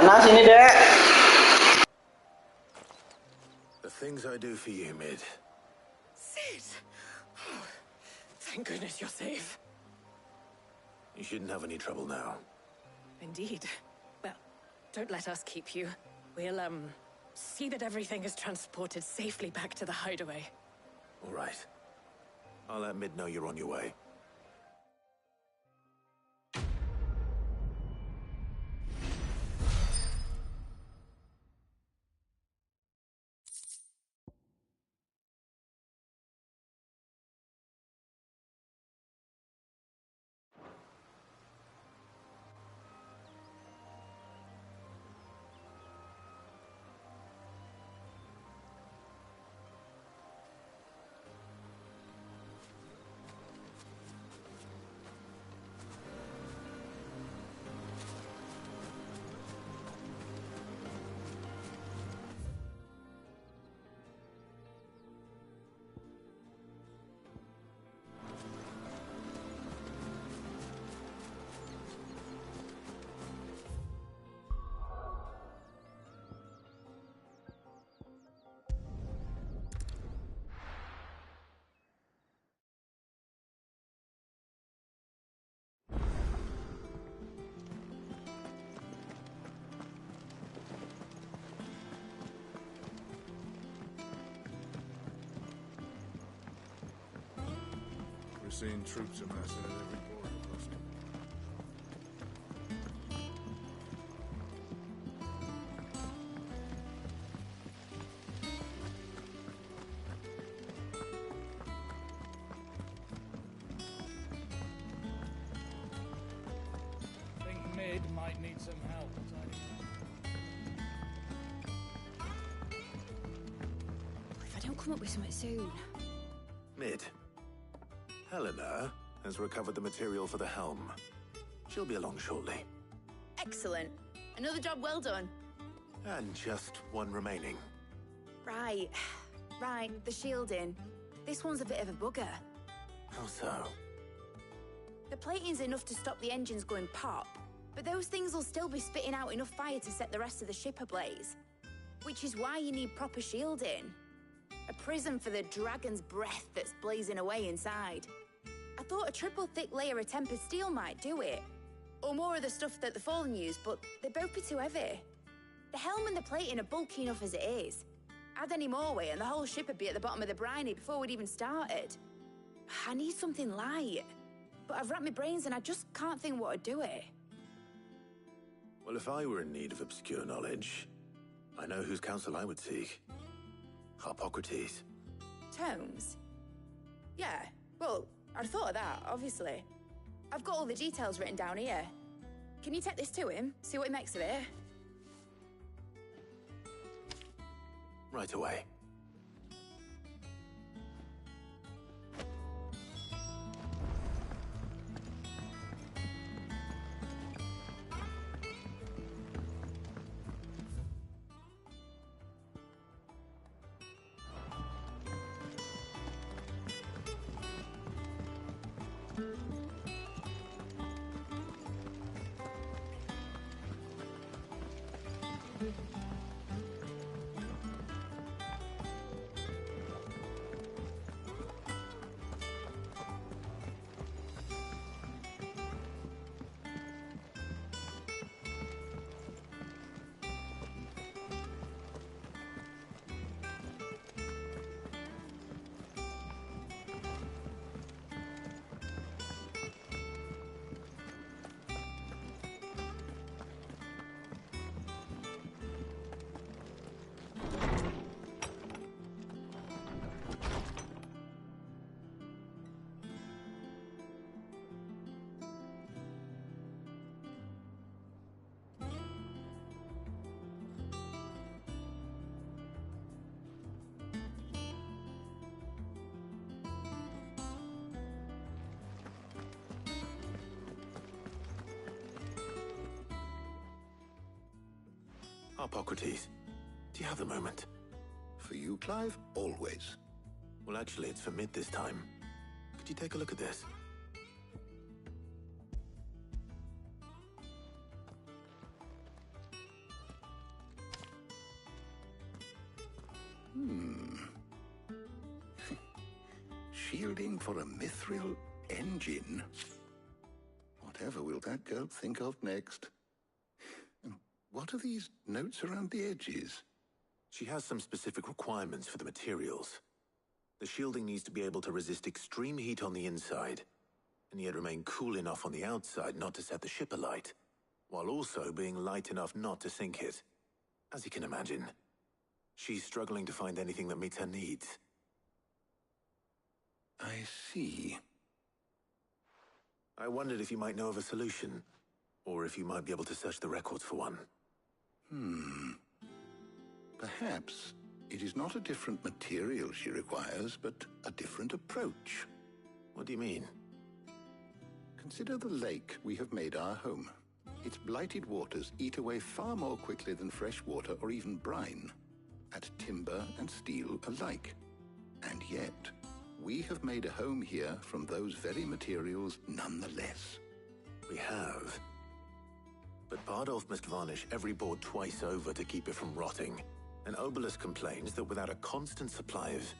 Sana sini, Dek. The things I do for you, Mid. Sid! Oh, thank goodness you're safe. You shouldn't have any trouble now. Indeed. Well, don't let us keep you. We'll, see that everything is transported safely back to the hideaway. All right. I'll let Mid know you're on your way. We're seeing troops amassing at every port across the Think Mid might need some help, Tony. don't come up with something soon. Mid. Helena has recovered the material for the helm. She'll be along shortly. Excellent. Another job well done. And just one remaining. Right. Right, the shielding. This one's a bit of a bugger. How so? The plating's enough to stop the engines going pop, but those things will still be spitting out enough fire to set the rest of the ship ablaze. Which is why you need proper shielding. A prism for the dragon's breath that's blazing away inside. I thought a triple thick layer of tempered steel might do it. Or more of the stuff that the Fallen use, but they'd both be too heavy. The helm and the plating are bulky enough as it is. Add any more weight and the whole ship would be at the bottom of the briny before we'd even started. I need something light. But I've racked my brains and I just can't think what would do it. Well, if I were in need of obscure knowledge, I know whose counsel I would seek. Harpocrates. Tomes? Yeah, well, I'd thought of that, obviously. I've got all the details written down here. Can you take this to him, see what he makes of it? Right away. Harpocrates, do you have a moment? For you, Clive, always. Well, actually, it's for Mid this time. Could you take a look at this? Shielding for a mithril engine. Whatever will that girl think of next? And what are these notes around the edges? She has some specific requirements for the materials. The shielding needs to be able to resist extreme heat on the inside, and yet remain cool enough on the outside not to set the ship alight, while also being light enough not to sink it. As you can imagine, she's struggling to find anything that meets her needs. I see. I wondered if you might know of a solution, or if you might be able to search the records for one. Perhaps it is not a different material she requires, but a different approach. What do you mean? Consider the lake we have made our home. Its blighted waters eat away far more quickly than fresh water or even brine, at timber and steel alike. And yet, we have made a home here from those very materials nonetheless. We have. But Bardolph must varnish every board twice over to keep it from rotting. And Obelus complains that without a constant supply of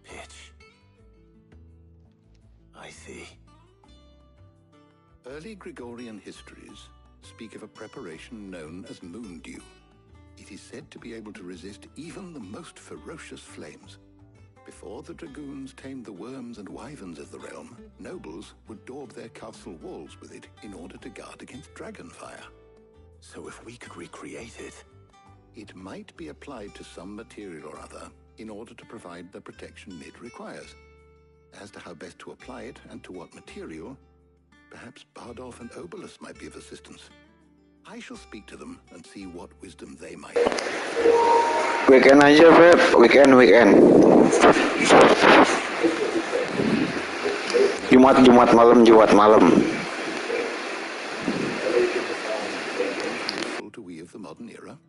pitch. I see. Early Gregorian histories speak of a preparation known as moon dew. It is said to be able to resist even the most ferocious flames. Before the dragoons tamed the worms and wyverns of the realm, nobles would daub their castle walls with it in order to guard against dragon fire. So if we could recreate it... It might be applied to some material or other in order to provide the protection Mid requires. As to how best to apply it and to what material, perhaps Bardolph and Obelus might be of assistance. I shall speak to them and see what wisdom they might have. Weekend aja, Feb. Weekend. Jumat malam. Useful to we of the modern era.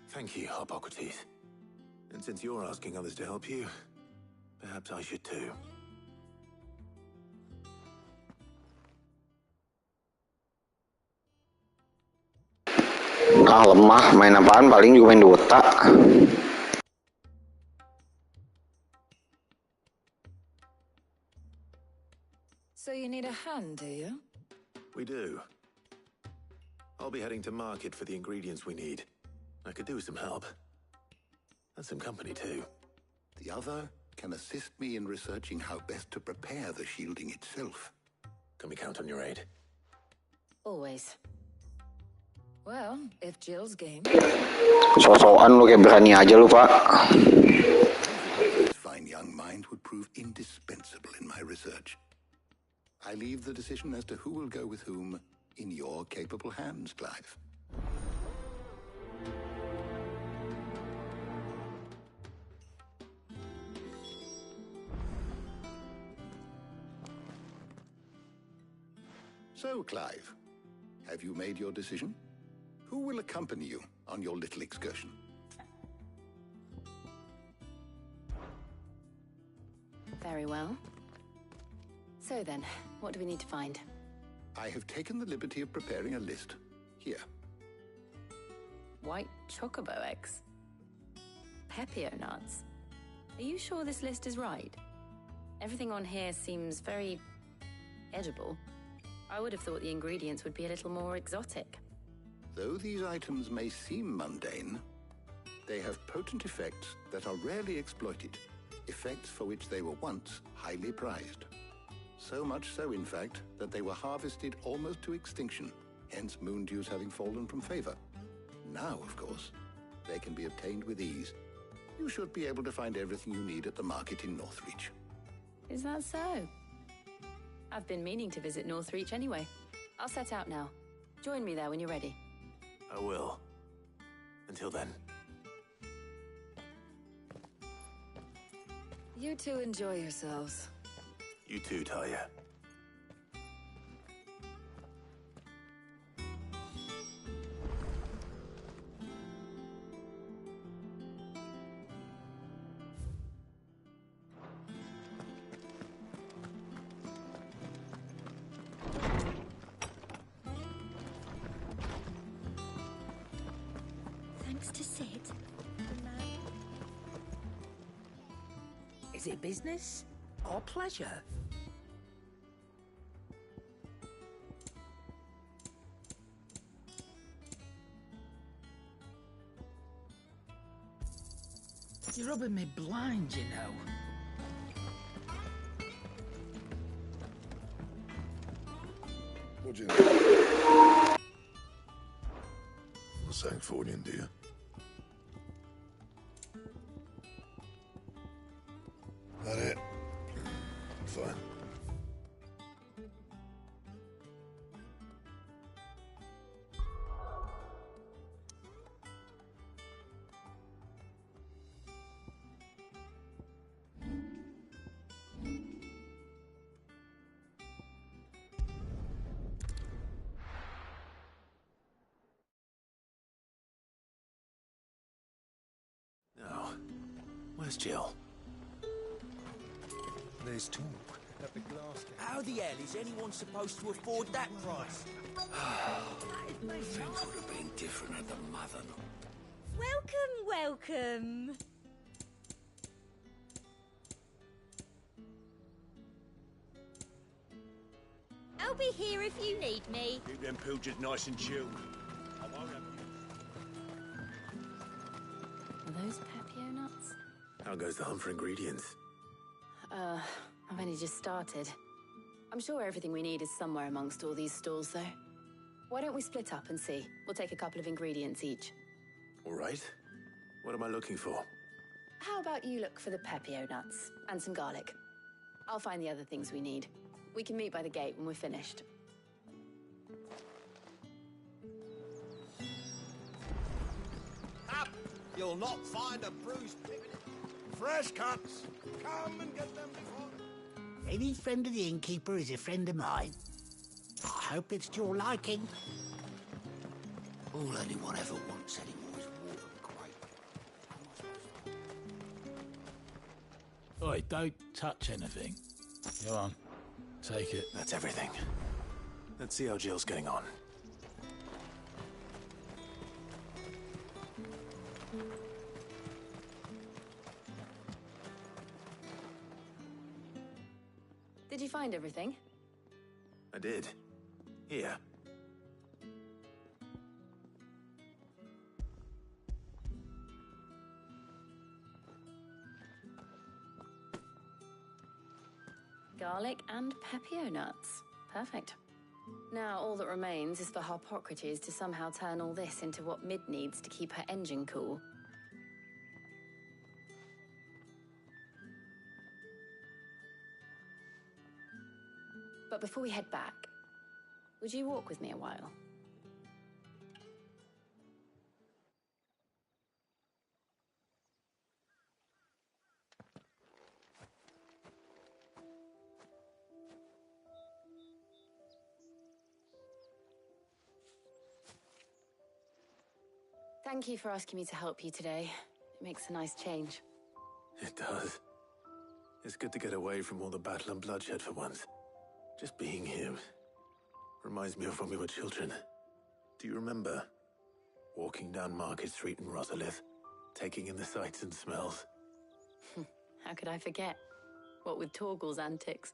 Thank you, Hippocrates. And since you're asking others to help you, perhaps I should too. Lemah, main apaan paling juga main Dota. So you need a hand, do you? We do. I'll be heading to market for the ingredients we need. I could do with some help. And some company too. The other can assist me in researching how best to prepare the shielding itself. Can we count on your aid? Always. Well, if Jill's game. So-soan lu kayak berani aja lu, Pak. This fine young mind would prove indispensable in my research. I leave the decision as to who will go with whom in your capable hands, Clive. So, Clive, have you made your decision? Who will accompany you on your little excursion? Very well. So then, what do we need to find? I have taken the liberty of preparing a list. Here. White chocobo eggs. Pepio nuts. Are you sure this list is right? Everything on here seems very edible. I would have thought the ingredients would be a little more exotic. Though these items may seem mundane, they have potent effects that are rarely exploited, effects for which they were once highly prized. So much so, in fact, that they were harvested almost to extinction, hence moon dews having fallen from favor. Now, of course, they can be obtained with ease. You should be able to find everything you need at the market in Northreach. Is that so? I've been meaning to visit Northreach anyway. I'll set out now. Join me there when you're ready. I will. Until then. You two enjoy yourselves. You too, Talia. Thanks to Sid. Is it business or pleasure? You're rubbing me blind, you know. What do you know? The Sancfordian, do you? That it? Fine. Now, where's Jill? There's talk at the glass. How the hell is anyone supposed to afford that price? Things would have been different at the mother. Welcome. I'll be here if you need me. Keep them pilgers nice and chilled. I won't have Are those Pepio nuts? How goes the hunt for ingredients? I've only just started. I'm sure everything we need is somewhere amongst all these stalls, though. Why don't we split up and see? We'll take a couple of ingredients each. All right. What am I looking for? How about you look for the Pepio nuts and some garlic? I'll find the other things we need. We can meet by the gate when we're finished. You'll not find a bruised pig. Fresh cuts. Come and get them before... Any friend of the innkeeper is a friend of mine. I hope it's to your liking. All anyone ever wants anymore is water and quite. Oi, don't touch anything. Go on. Take it. That's everything. Let's see how Jill's getting on. Did you find everything? I did. Here. Garlic and pepio nuts. Perfect. Now all that remains is for Harpocrates to somehow turn all this into what Mid needs to keep her engine cool. But before we head back, would you walk with me a while? Thank you for asking me to help you today. It makes a nice change. It does. It's good to get away from all the battle and bloodshed for once. Just being here reminds me of when we were children. Do you remember? Walking down Market Street in Rosalith, taking in the sights and smells. How could I forget? What with Torgal's antics.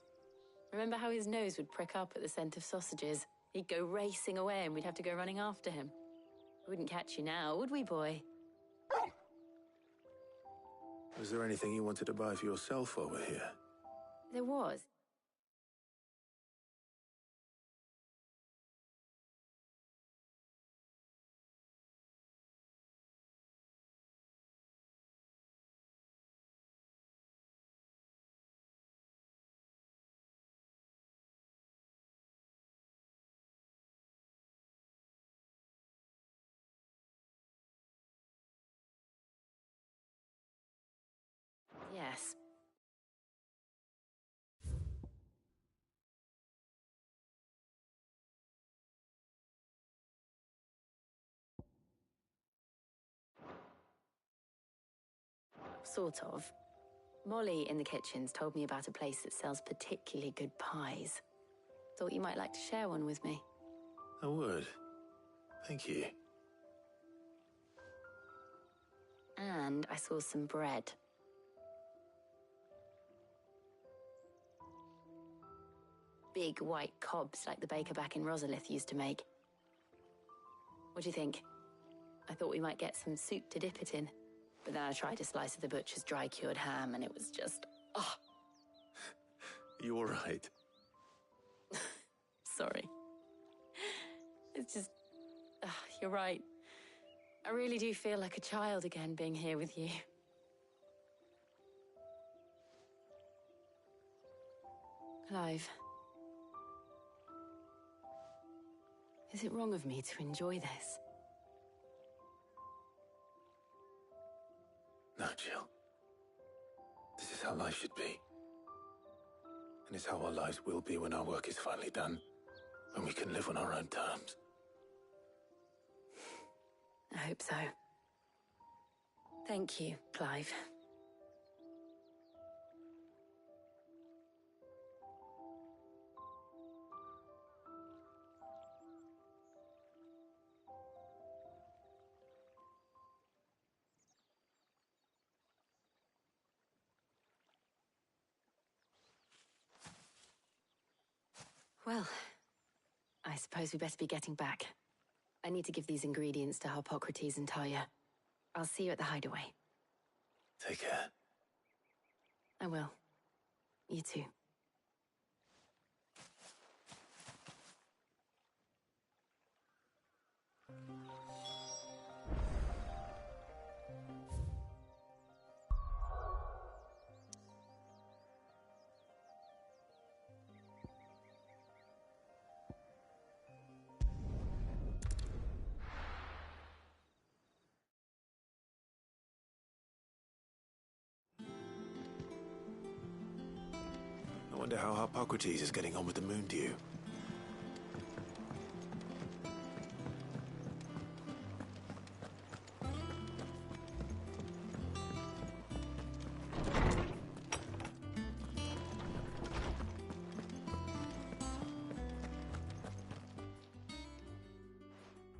Remember how his nose would prick up at the scent of sausages? He'd go racing away and we'd have to go running after him. We wouldn't catch you now, would we, boy? Was there anything you wanted to buy for yourself while we're here? There was. Yes. Sort of. Molly in the kitchens told me about a place that sells particularly good pies. Thought you might like to share one with me. I would. Thank you. And I saw some bread. Big white cobs like the baker back in Rosalith used to make. What do you think? I thought we might get some soup to dip it in. But then I tried a slice of the butcher's dry-cured ham and it was just... oh. You all right? Sorry. It's just... you're right. I really do feel like a child again being here with you. Clive. Is it wrong of me to enjoy this? No, Jill. This is how life should be. And it's how our lives will be when our work is finally done. When we can live on our own terms. I hope so. Thank you, Clive. Well, I suppose we better be getting back. I need to give these ingredients to Harpocrates and Talia. I'll see you at the hideaway. Take care. I will. You too. wonder how Hippocrates is getting on with the moon dew.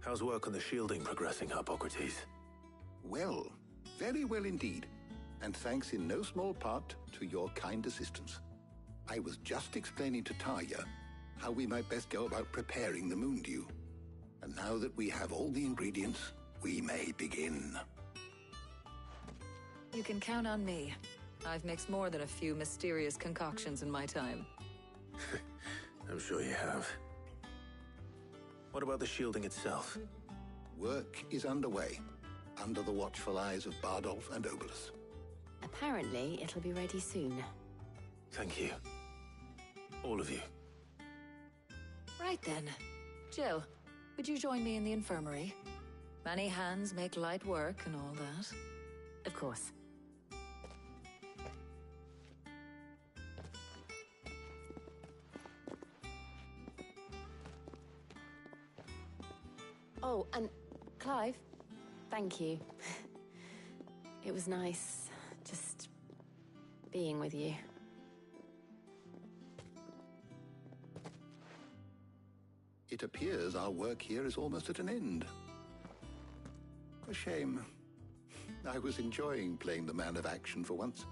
How's work on the shielding progressing, Hippocrates? Well, very well indeed. And thanks in no small part to your kind assistance. I was just explaining to Tarja how we might best go about preparing the moon dew. And now that we have all the ingredients, we may begin. You can count on me. I've mixed more than a few mysterious concoctions in my time. I'm sure you have. What about the shielding itself? Work is underway, under the watchful eyes of Bardolph and Obolus. Apparently, it'll be ready soon. Thank you. All of you. Right then. Jill, would you join me in the infirmary? Many hands make light work and all that. Of course. Oh, and Clive, thank you. It was nice just being with you. It appears our work here is almost at an end. A shame. I was enjoying playing the man of action for once.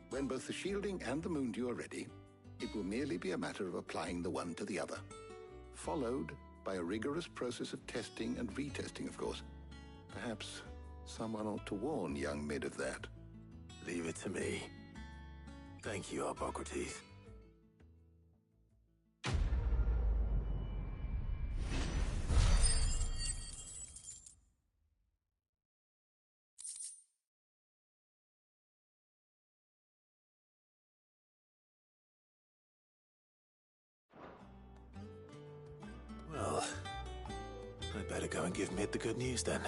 When both the shielding and the moon dew are ready, it will merely be a matter of applying the one to the other, followed by a rigorous process of testing and retesting, of course. Perhaps someone ought to warn young Mid of that. Leave it to me. Thank you, Hippocrates. Well, I'd better go and give Mid the good news then.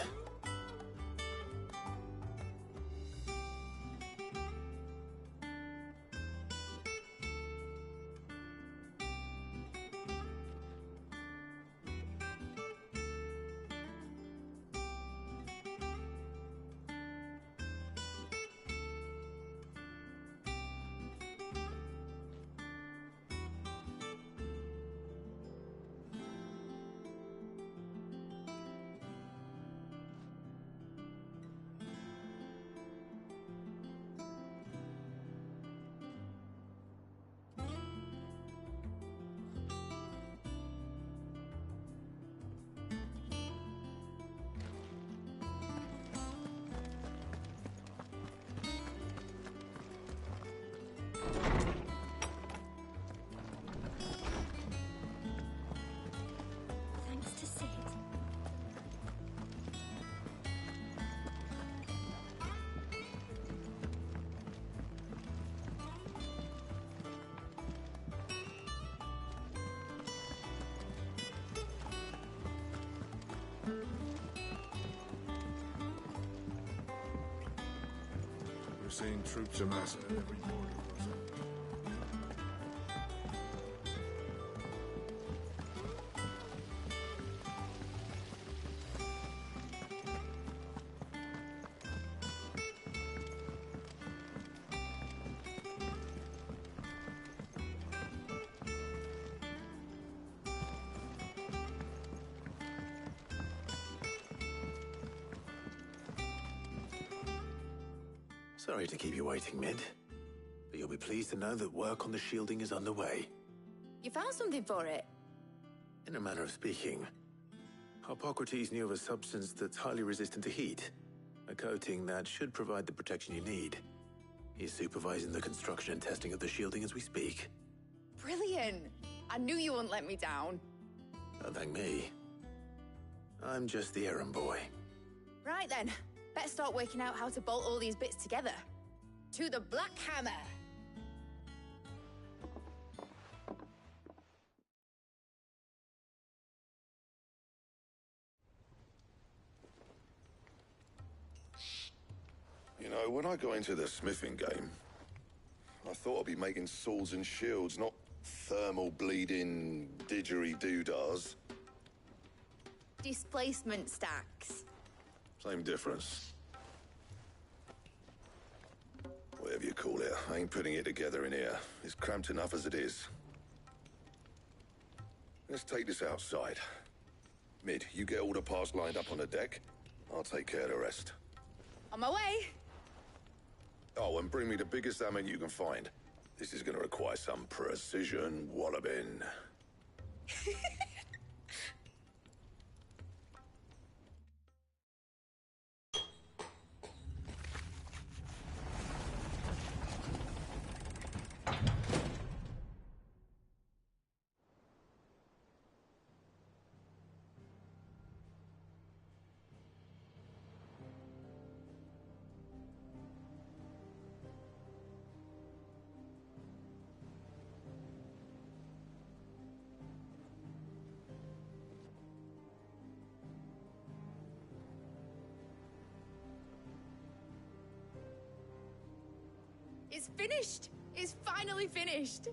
We're seeing troops amassing at every border crossing. Sorry to keep you waiting, Mid, but you'll be pleased to know that work on the shielding is underway. You found something for it? In a manner of speaking, Hippocrates knew of a substance that's highly resistant to heat, a coating that should provide the protection you need. He's supervising the construction and testing of the shielding as we speak. Brilliant! I knew you wouldn't let me down. Don't thank me. I'm just the errand boy. Right then, better start working out how to bolt all these bits together. To the Black Hammer! You know, when I got into the smithing game, I thought I'd be making swords and shields, not thermal bleeding didgeridoo-dahs. Displacement stacks. Same difference. Whatever you call it, I ain't putting it together in here. It's cramped enough as it is. Let's take this outside. Mid, you get all the parts lined up on the deck. I'll take care of the rest. On my way. Oh, and bring me the biggest hammer you can find. This is gonna require some precision walloping. It's finished! It's finally finished!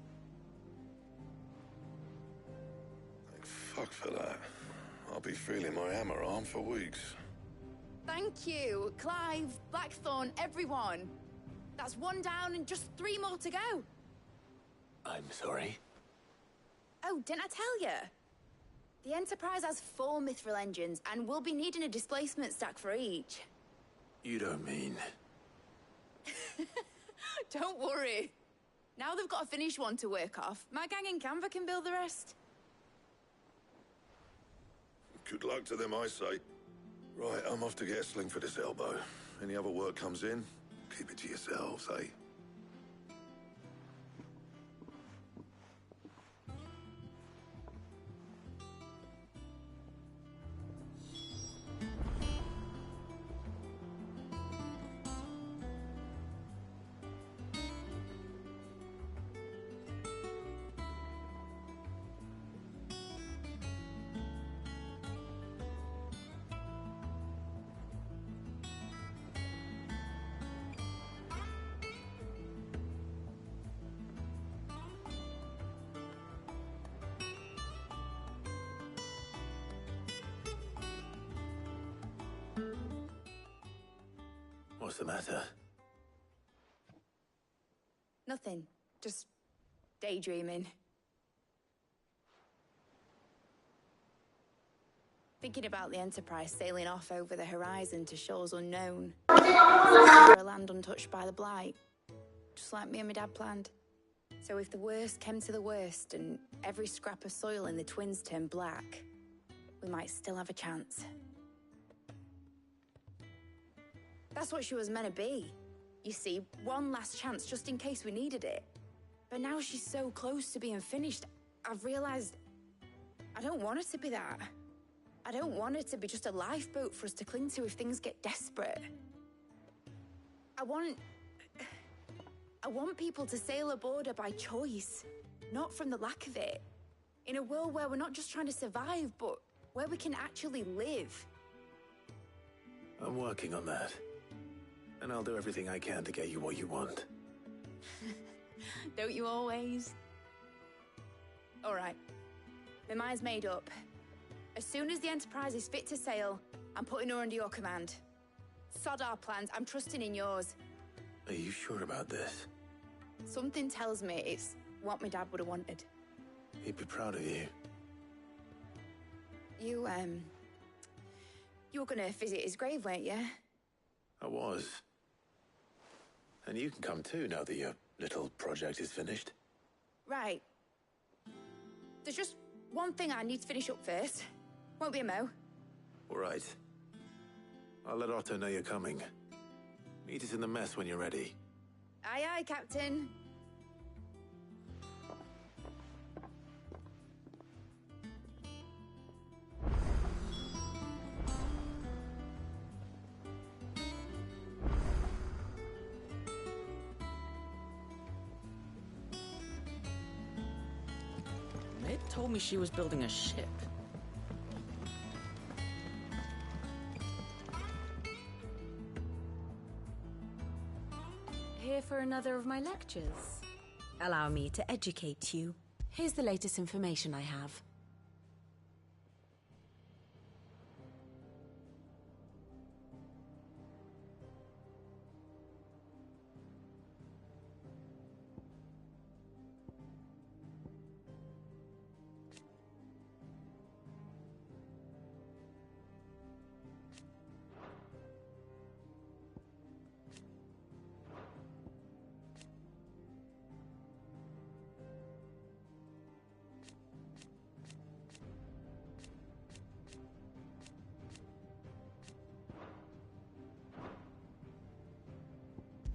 Thank fuck for that. I'll be feeling my hammer arm for weeks. Thank you, Clive, Blackthorn, everyone. That's one down and just 3 more to go. I'm sorry. Oh, didn't I tell you? The Enterprise has 4 mithril engines, and we'll be needing a displacement stack for each. You don't mean... Don't worry. Now they've got a finished one to work off. My gang in Canva can build the rest. Good luck to them, I say. Right, I'm off to get a sling for this elbow. Any other work comes in, keep it to yourselves, eh? What's the matter? Nothing. Just daydreaming. Thinking about the Enterprise sailing off over the horizon to shores unknown. For a land untouched by the Blight. Just like me and my dad planned. So if the worst came to the worst and every scrap of soil in the Twins turned black, we might still have a chance. That's what she was meant to be. You see, one last chance just in case we needed it. But now she's so close to being finished, I've realized I don't want it to be that. I don't want it to be just a lifeboat for us to cling to if things get desperate. I want people to sail aboard her by choice, not from the lack of it. In a world where we're not just trying to survive, but where we can actually live. I'm working on that. And I'll do everything I can to get you what you want. Don't you always? All right. My mind's made up. As soon as the Enterprise is fit to sail, I'm putting her under your command. Sod our plans, I'm trusting in yours. Are you sure about this? Something tells me it's what my dad would have wanted. He'd be proud of you. You were gonna visit his grave, weren't you? I was. And you can come too now that your little project is finished. Right. There's just one thing I need to finish up first. Won't be a mo. All right. I'll let Otto know you're coming. Meet us in the mess when you're ready. Aye, aye, Captain. Mid told me she was building a ship. Here for another of my lectures? Allow me to educate you. Here's the latest information I have.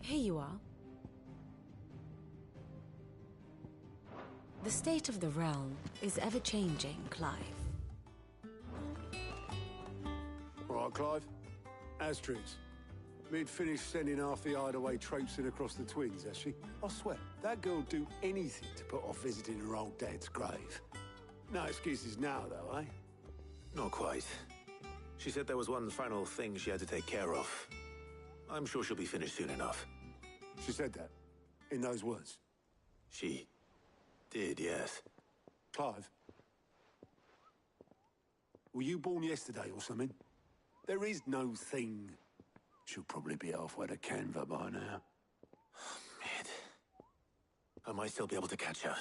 Here you are. The state of the realm is ever-changing, Clive. All right, Clive. Asterix. Mid finished sending half the hideaway traipsing across the twins, has she? I swear, that girl'd do anything to put off visiting her old dad's grave. No excuses now, though, eh? Not quite. She said there was one final thing she had to take care of. I'm sure she'll be finished soon enough. She said that? In those words? She did, yes. Clive? Were you born yesterday or something? There is no thing. She'll probably be halfway to Canva by now. Mid. I might still be able to catch her.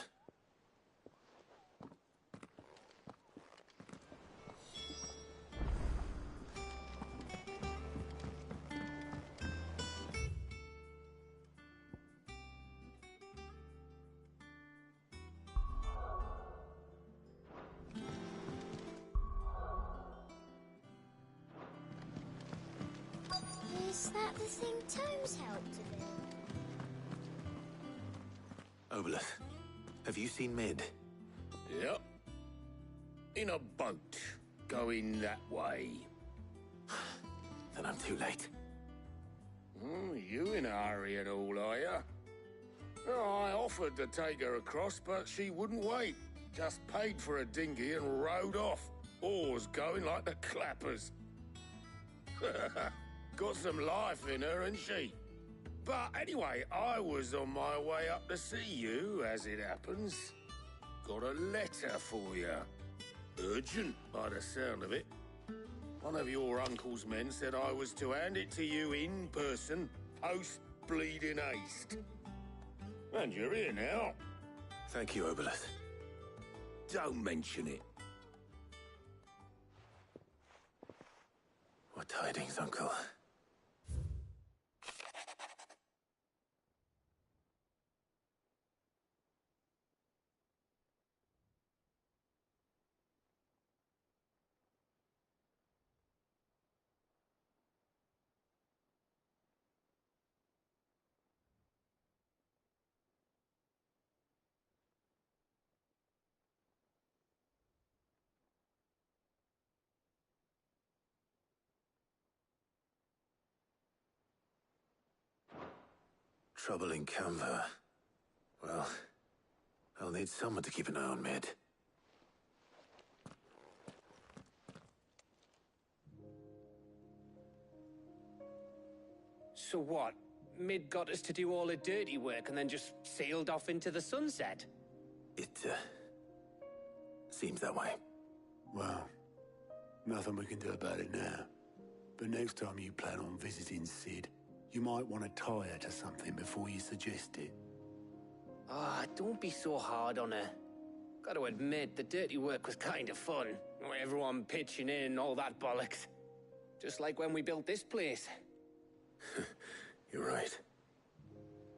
Is that the thing Tomes helped to build? Obelith, have you seen Mid? Yep. In a boat, going that way. Then I'm too late. You in a hurry and all, are you? Oh, I offered to take her across, but she wouldn't wait. Just paid for a dinghy and rowed off. Oars going like the clappers. Got some life in her, ain't she? But anyway, I was on my way up to see you, as it happens. Got a letter for you. Urgent, by the sound of it. One of your uncle's men said I was to hand it to you in person, post-bleeding haste. And you're here now. Thank you, Obelith. Don't mention it. What tidings, Uncle? Trouble in Canva. Well, I'll need someone to keep an eye on Mid. So what? Mid got us to do all the dirty work and then just sailed off into the sunset? It, seems that way. Well, nothing we can do about it now. But next time you plan on visiting Sid, you might want to tie her to something before you suggest it. Ah, don't be so hard on her. Gotta admit, the dirty work was kind of fun. Everyone pitching in and all that bollocks. Just like when we built this place. You're right.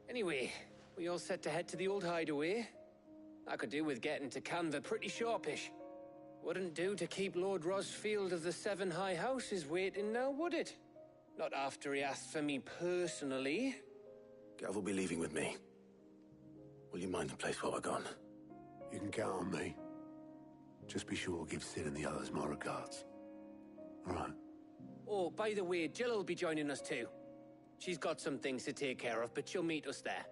Anyway, we all set to head to the old hideaway. I could do with getting to Canva pretty sharpish. Wouldn't do to keep Lord Rosfield of the Seven High Houses waiting now, would it? Not after he asked for me personally. Gav will be leaving with me. Will you mind the place while we're gone? You can count on me. Just be sure to give Sid and the others my regards. All right. Oh, by the way, Jill will be joining us too. She's got some things to take care of, but she'll meet us there.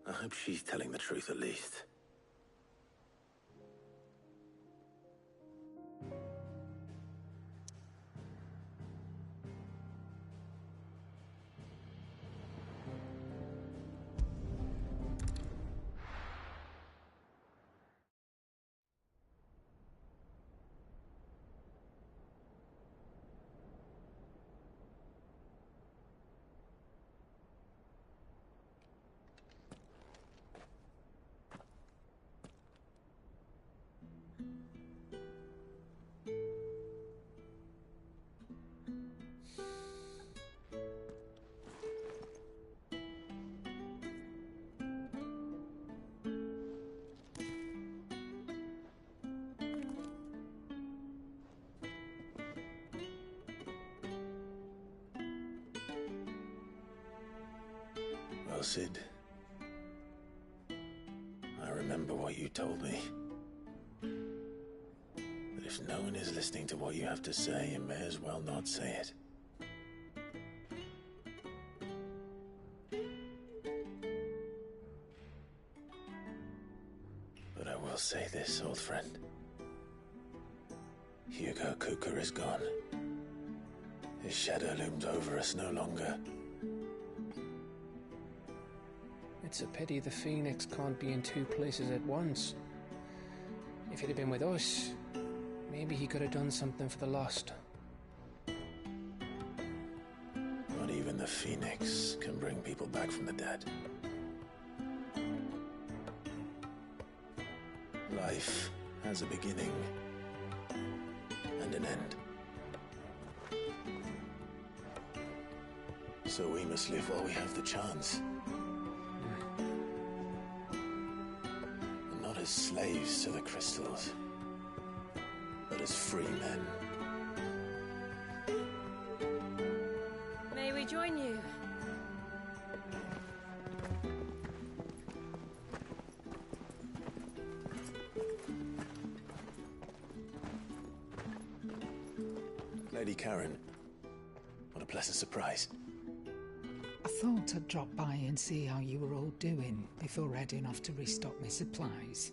I hope she's telling the truth at least. Well, Sid, I remember what you told me. But if no one is listening to what you have to say, you may as well not say it. But I will say this, old friend. Hugo Cooker is gone. His shadow looms over us no longer. It's a pity the Phoenix can't be in two places at once. If he'd have been with us, maybe he could have done something for the Lost. Not even the Phoenix can bring people back from the dead. Life has a beginning and an end. So we must live while we have the chance. And not as slaves to the crystals, but as free men. May we join you? Lady Karen, what a pleasant surprise. I thought I'd drop by and see how you were all doing before heading off to restock my supplies.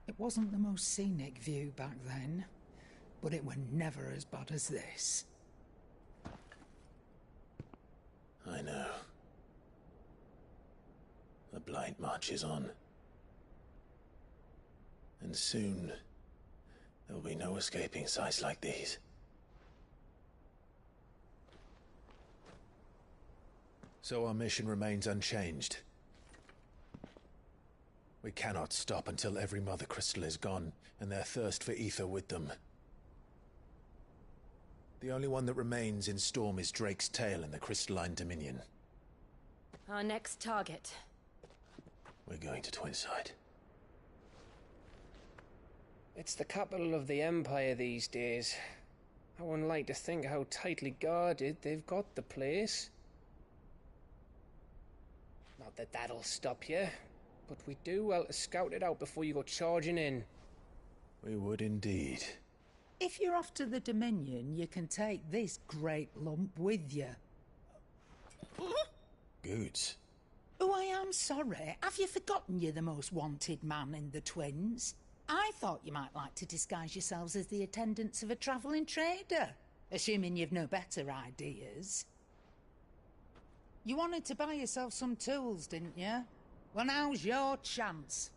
It wasn't the most scenic view back then, but it were never as bad as this. I know. The Blight marches on. And soon, there'll be no escaping sights like these. So our mission remains unchanged. We cannot stop until every Mother Crystal is gone, and their thirst for ether with them. The only one that remains in Storm is Drake's Tail in the Crystalline Dominion. Our next target. We're going to Twinside. It's the capital of the Empire these days. I wouldn't like to think how tightly guarded they've got the place. Not that that'll stop you, but we do well to scout it out before you go charging in. We would indeed. If you're off to the Dominion, you can take this great lump with you. Goods. Oh, I am sorry. Have you forgotten you're the most wanted man in the Twins? I thought you might like to disguise yourselves as the attendants of a travelling trader, assuming you've no better ideas. You wanted to buy yourself some tools, didn't you? Well, now's your chance.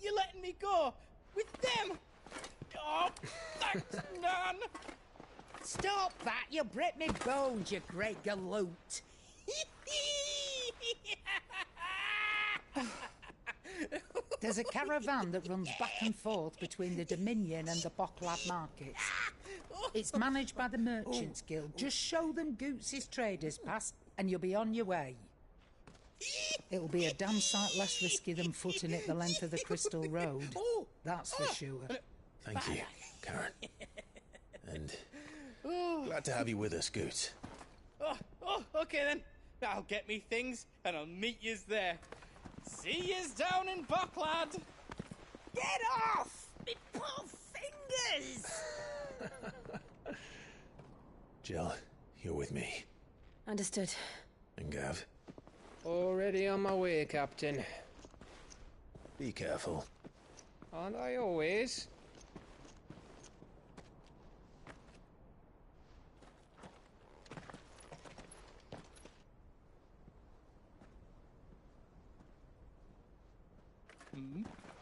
You're letting me go with them? Oh, thanks, Nan. Stop that! You break me bones, you great galoot. There's a caravan that runs back and forth between the Dominion and the Bocklad markets. It's managed by the Merchants Guild. Just show them Goots' traders past and you'll be on your way. It'll be a damn sight less risky than footing it the length of the Crystal Road. That's for sure. Thank you, Karen. And glad to have you with us, Goots. Okay then. I'll get me things and I'll meet yous there. See yous down in Bocklad. Get off! Me poor fingers! Jill, you're with me. Understood. And Gav? Already on my way, Captain. Be careful. Aren't I always?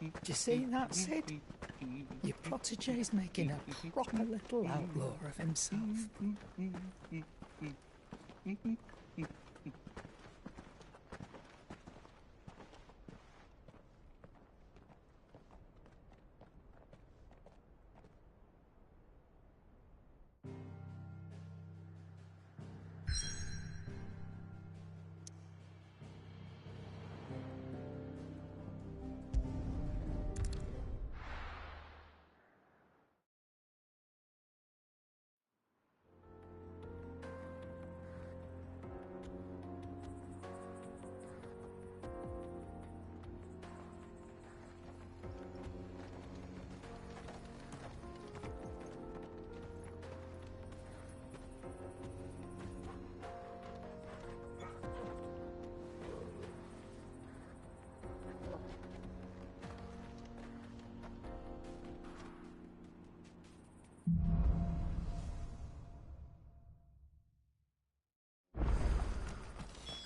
Do you see that, Sid? Your protege's making a proper little outlaw of himself.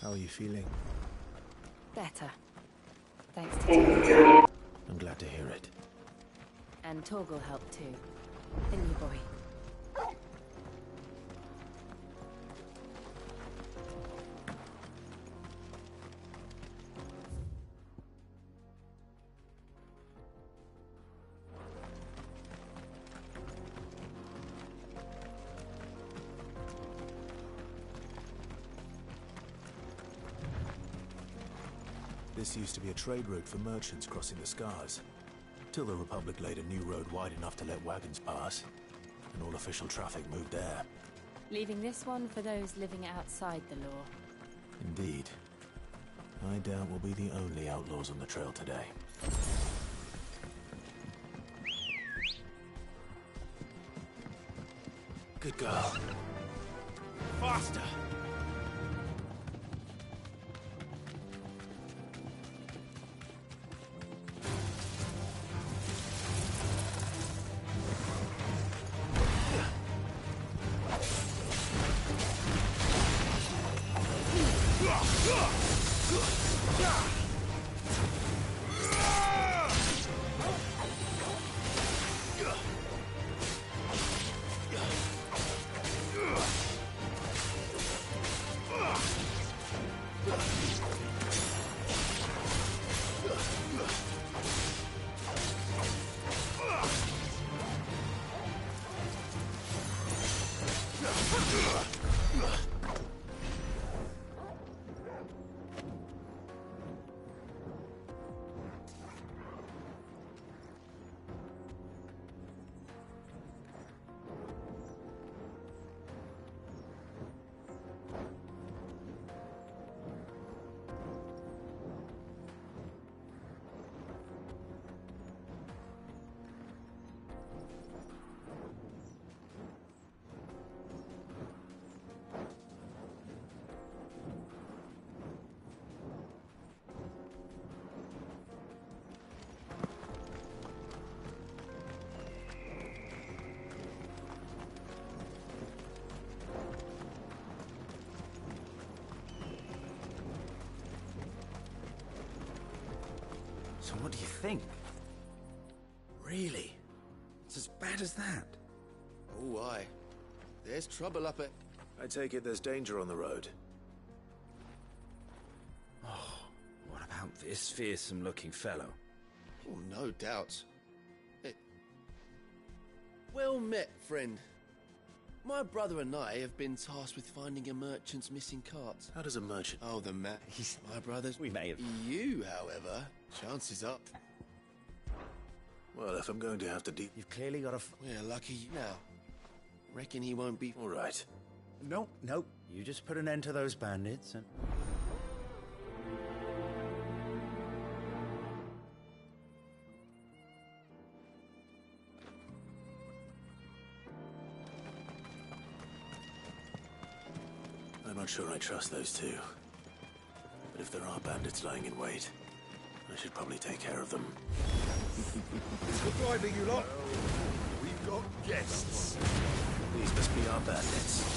How are you feeling? Better. Thanks to Torgal. I'm glad to hear it. And Torgal helped too. Didn't you, boy? This used to be a trade route for merchants crossing the Scars, till the Republic laid a new road wide enough to let wagons pass, and all official traffic moved there. Leaving this one for those living outside the law. Indeed. I doubt we'll be the only outlaws on the trail today. Good girl. Faster! So what do you think? Really? It's as bad as that? Oh, aye. There's trouble up at... I take it there's danger on the road. Oh, what about this fearsome-looking fellow? Oh, no doubt. Well met, friend. My brother and I have been tasked with finding a merchant's missing cart. How does a merchant... Oh, the man. My brother's... We may have... You, however, chances up. Well, if I'm going to have to You've clearly got a... We're lucky now. Reckon he won't be... All right. No. You just put an end to those bandits and... I'm not sure I trust those two. But if there are bandits lying in wait, I should probably take care of them. Good driving, you lot. We've got guests. These must be our bandits.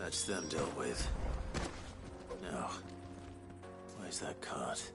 That's them dealt with. Now, where's that cart?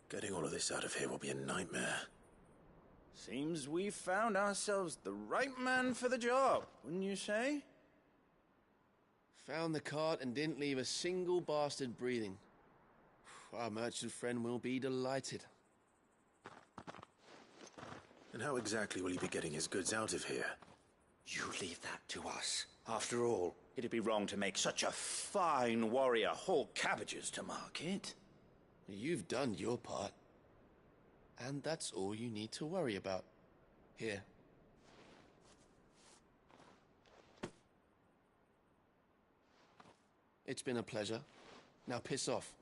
Getting all of this out of here will be a nightmare. Seems we've found ourselves the right man for the job, wouldn't you say? Found the cart and didn't leave a single bastard breathing. Our merchant friend will be delighted. And how exactly will he be getting his goods out of here? You leave that to us. After all, it'd be wrong to make such a fine warrior haul cabbages to market. You've done your part. And that's all you need to worry about. Here. It's been a pleasure. Now piss off.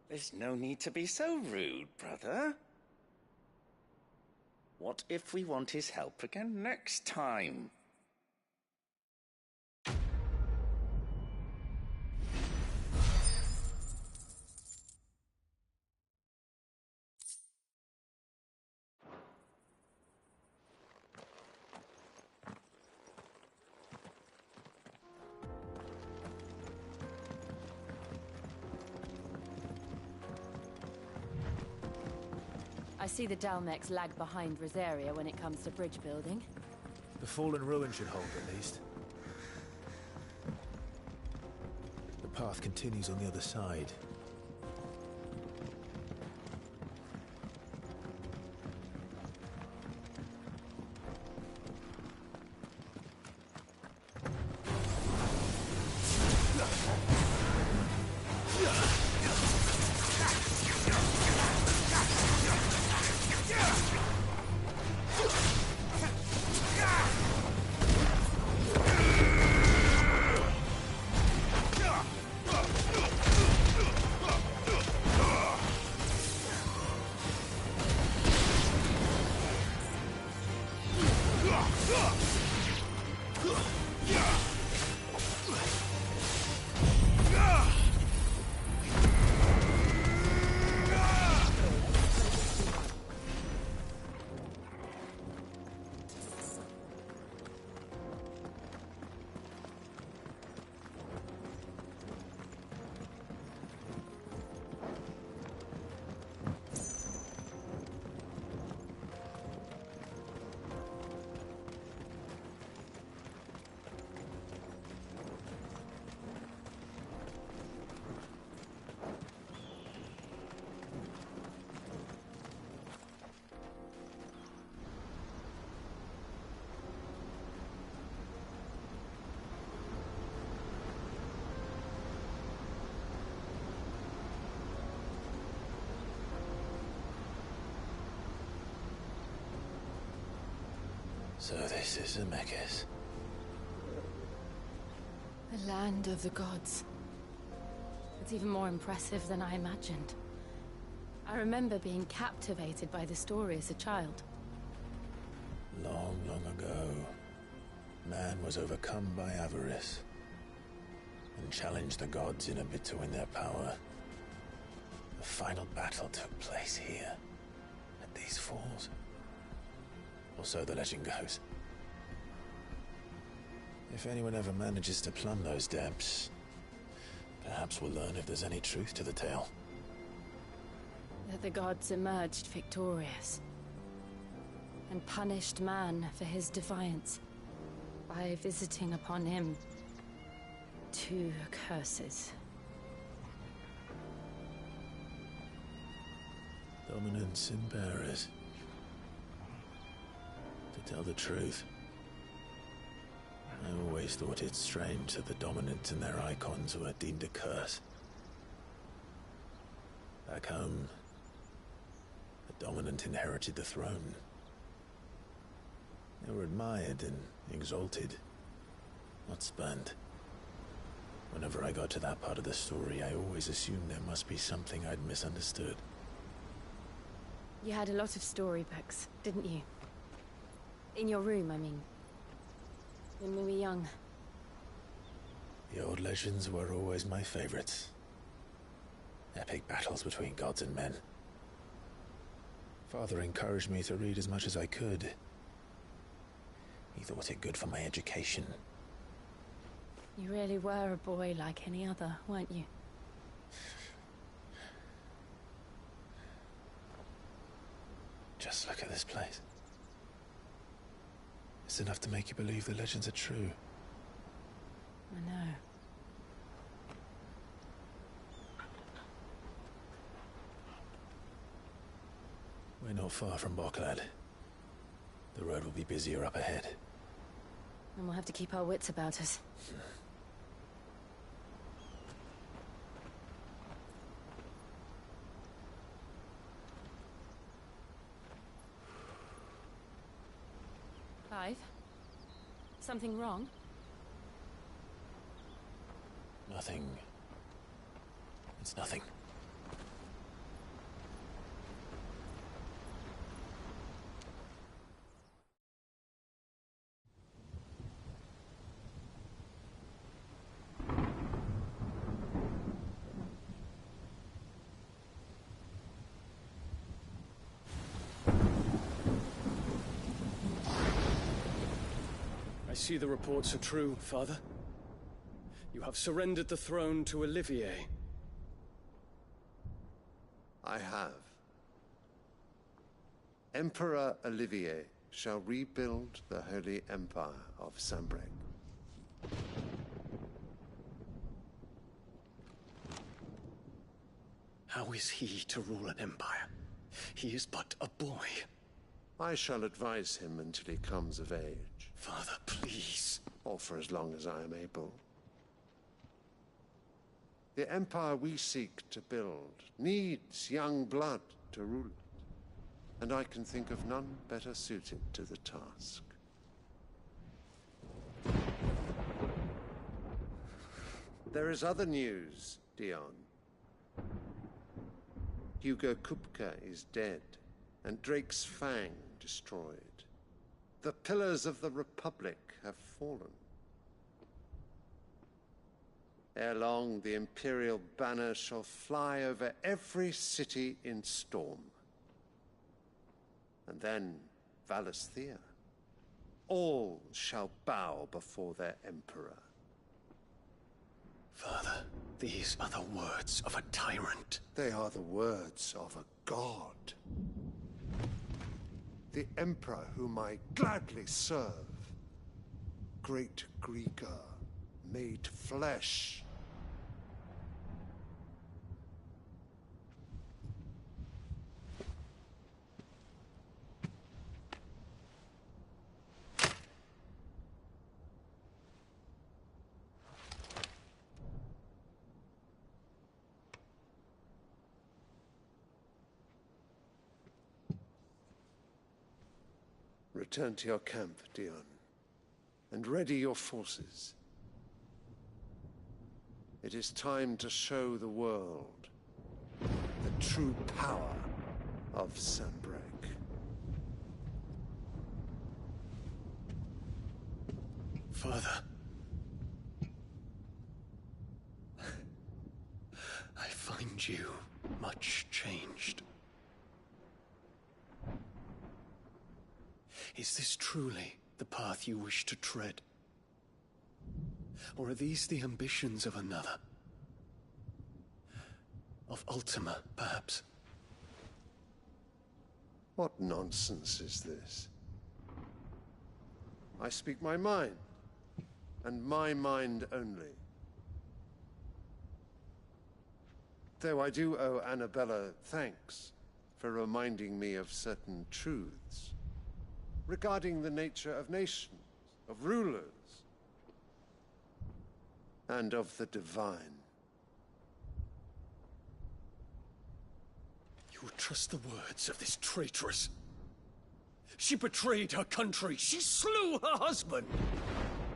There's no need to be so rude, brother. What if we want his help again next time? I see the Dalmex lag behind Rosaria when it comes to bridge building. The fallen ruin should hold, at least. The path continues on the other side. So this is Zemeckis. The land of the gods. It's even more impressive than I imagined. I remember being captivated by the story as a child. Long, long ago, man was overcome by avarice and challenged the gods in a bid to win their power. The final battle took place here, at these falls. Or so the legend goes. If anyone ever manages to plumb those depths, perhaps we'll learn if there's any truth to the tale. That the gods emerged victorious and punished man for his defiance by visiting upon him 2 curses. Dominance and bearers. To tell the truth, I always thought it strange that the dominant and their icons were deemed a curse. Back home, the dominant inherited the throne. They were admired and exalted, not spurned. Whenever I got to that part of the story, I always assumed there must be something I'd misunderstood. You had a lot of storybooks, didn't you? In your room, I mean. When we were young. The old legends were always my favorites. Epic battles between gods and men. Father encouraged me to read as much as I could. He thought it good for my education. You really were a boy like any other, weren't you? Just look at this place. It's enough to make you believe the legends are true. I know. We're not far from Boklad. The road will be busier up ahead. And we'll have to keep our wits about us. Clive? Something wrong? Nothing. It's nothing. I see the reports are true, Father. You have surrendered the throne to Olivier. I have. Emperor Olivier shall rebuild the Holy Empire of Sanbreque. How is he to rule an empire? He is but a boy. I shall advise him until he comes of age. Father, please. Or for as long as I am able. The empire we seek to build needs young blood to rule it, and I can think of none better suited to the task. There is other news, Dion. Hugo Kupka is dead, and Drake's Fang destroyed. The pillars of the Republic have fallen. Ere long, the Imperial banner shall fly over every city in Storm. And then, Valisthea. All shall bow before their Emperor. Father, these are the words of a tyrant. They are the words of a god. The Emperor whom I gladly serve. Great Grieger, made flesh. Return to your camp, Dion, and ready your forces. It is time to show the world the true power of Sanbreque. Father. I find you much changed. Is this truly the path you wish to tread? Or are these the ambitions of another? Of Ultima, perhaps? What nonsense is this? I speak my mind, and my mind only. Though I do owe Annabella thanks for reminding me of certain truths regarding the nature of nations, of rulers, and of the divine. You would trust the words of this traitress? She betrayed her country. She slew her husband.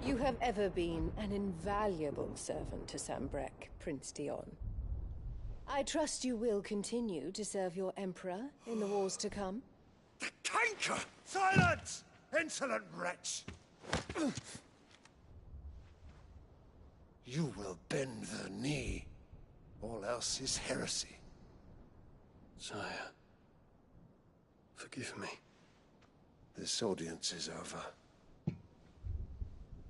You have ever been an invaluable servant to Sambrek, Prince Dion. I trust you will continue to serve your Emperor in the wars to come. The canker! Silence! Insolent wretch! You will bend the knee. All else is heresy. Sire, forgive me. This audience is over.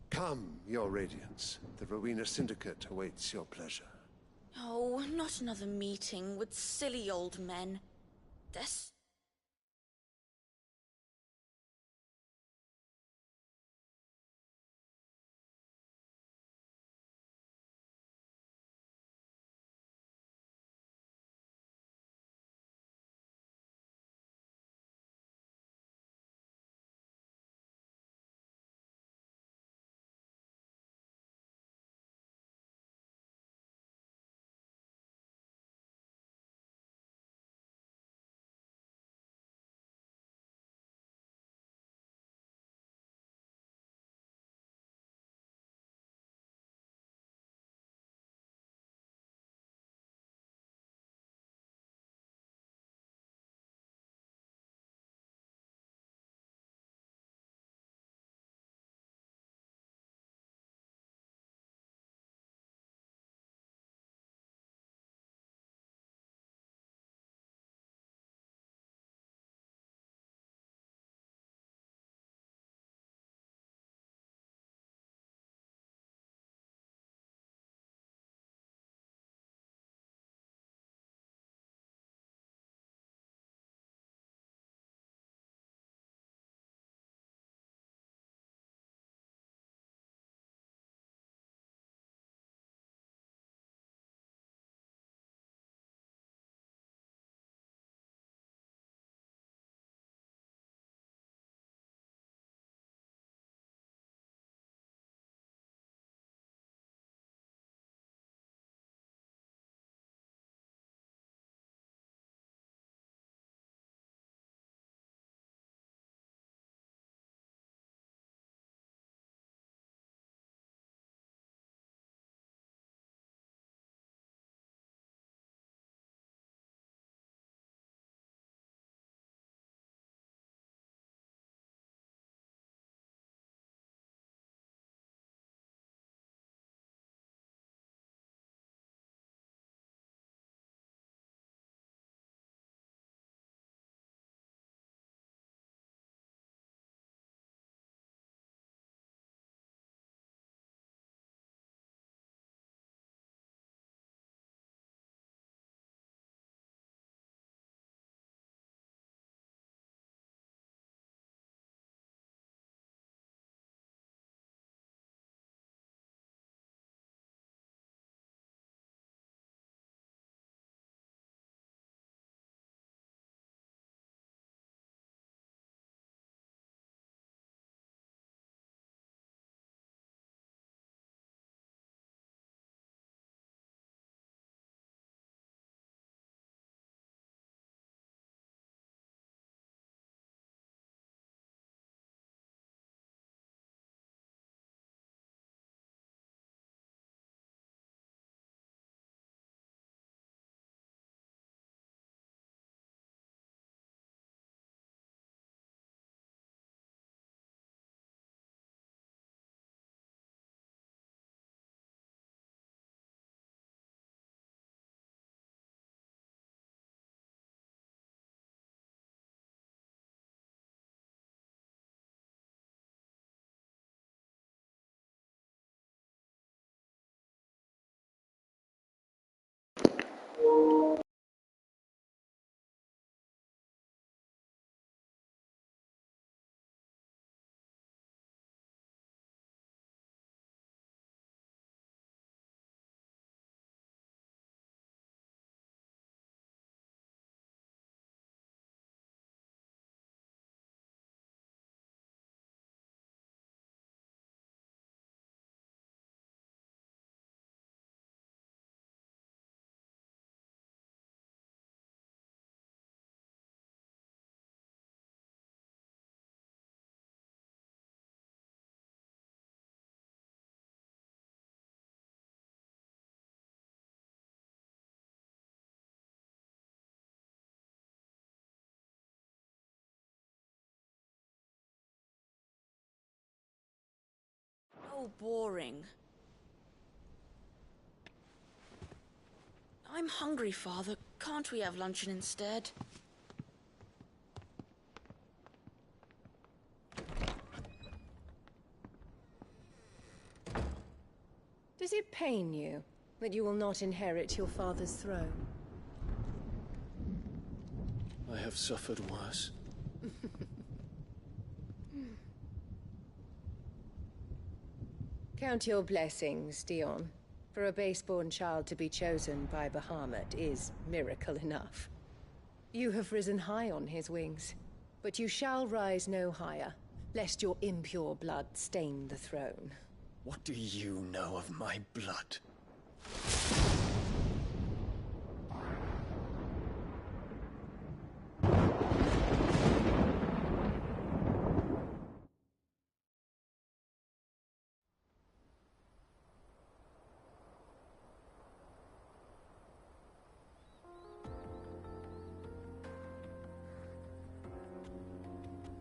Come, your Radiance. The Rowena Syndicate awaits your pleasure. Oh, not another meeting with silly old men. They're so boring. I'm hungry, Father. Can't we have luncheon instead? Does it pain you that you will not inherit your father's throne? I have suffered worse. Count your blessings, Dion. For a base-born child to be chosen by Bahamut is miracle enough. You have risen high on his wings, but you shall rise no higher, lest your impure blood stain the throne. What do you know of my blood?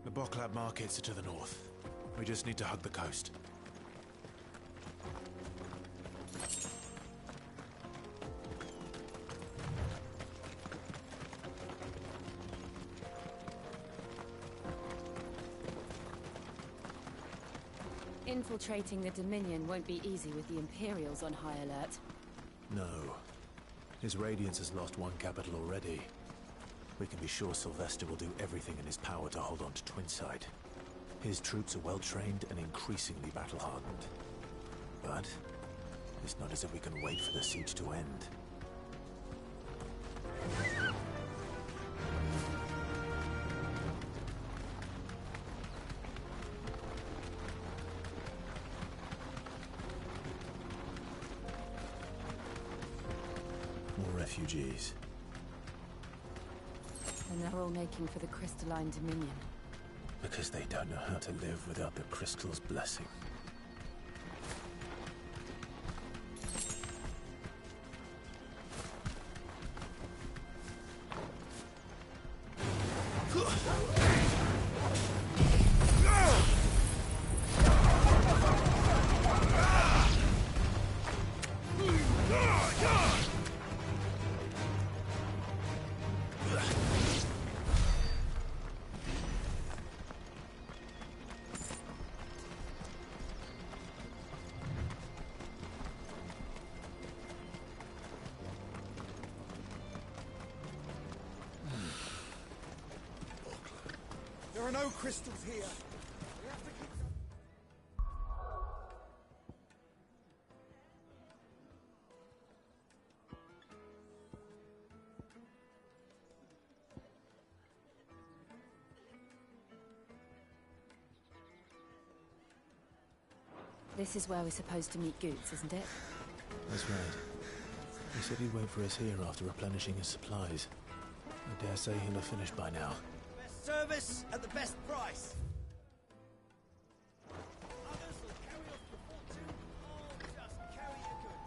The Boklab markets are to the north. We just need to hug the coast. Infiltrating the Dominion won't be easy with the Imperials on high alert. No. His Radiance has lost one capital already. We can be sure Sylvester will do everything in his power to hold on to Twinside. His troops are well-trained and increasingly battle-hardened. But it's not as if we can wait for the siege to end. More refugees. And they're all making for the Crystalline Dominion. Because they don't know how to live without the Crystal's blessing. There are no crystals here. We have to keep... This is where we're supposed to meet Goots, isn't it? That's right. He said he'd wait for us here after replenishing his supplies. I dare say he'll have finished by now. Best service at the best price. Others will carry off your fortune or just carry your goods.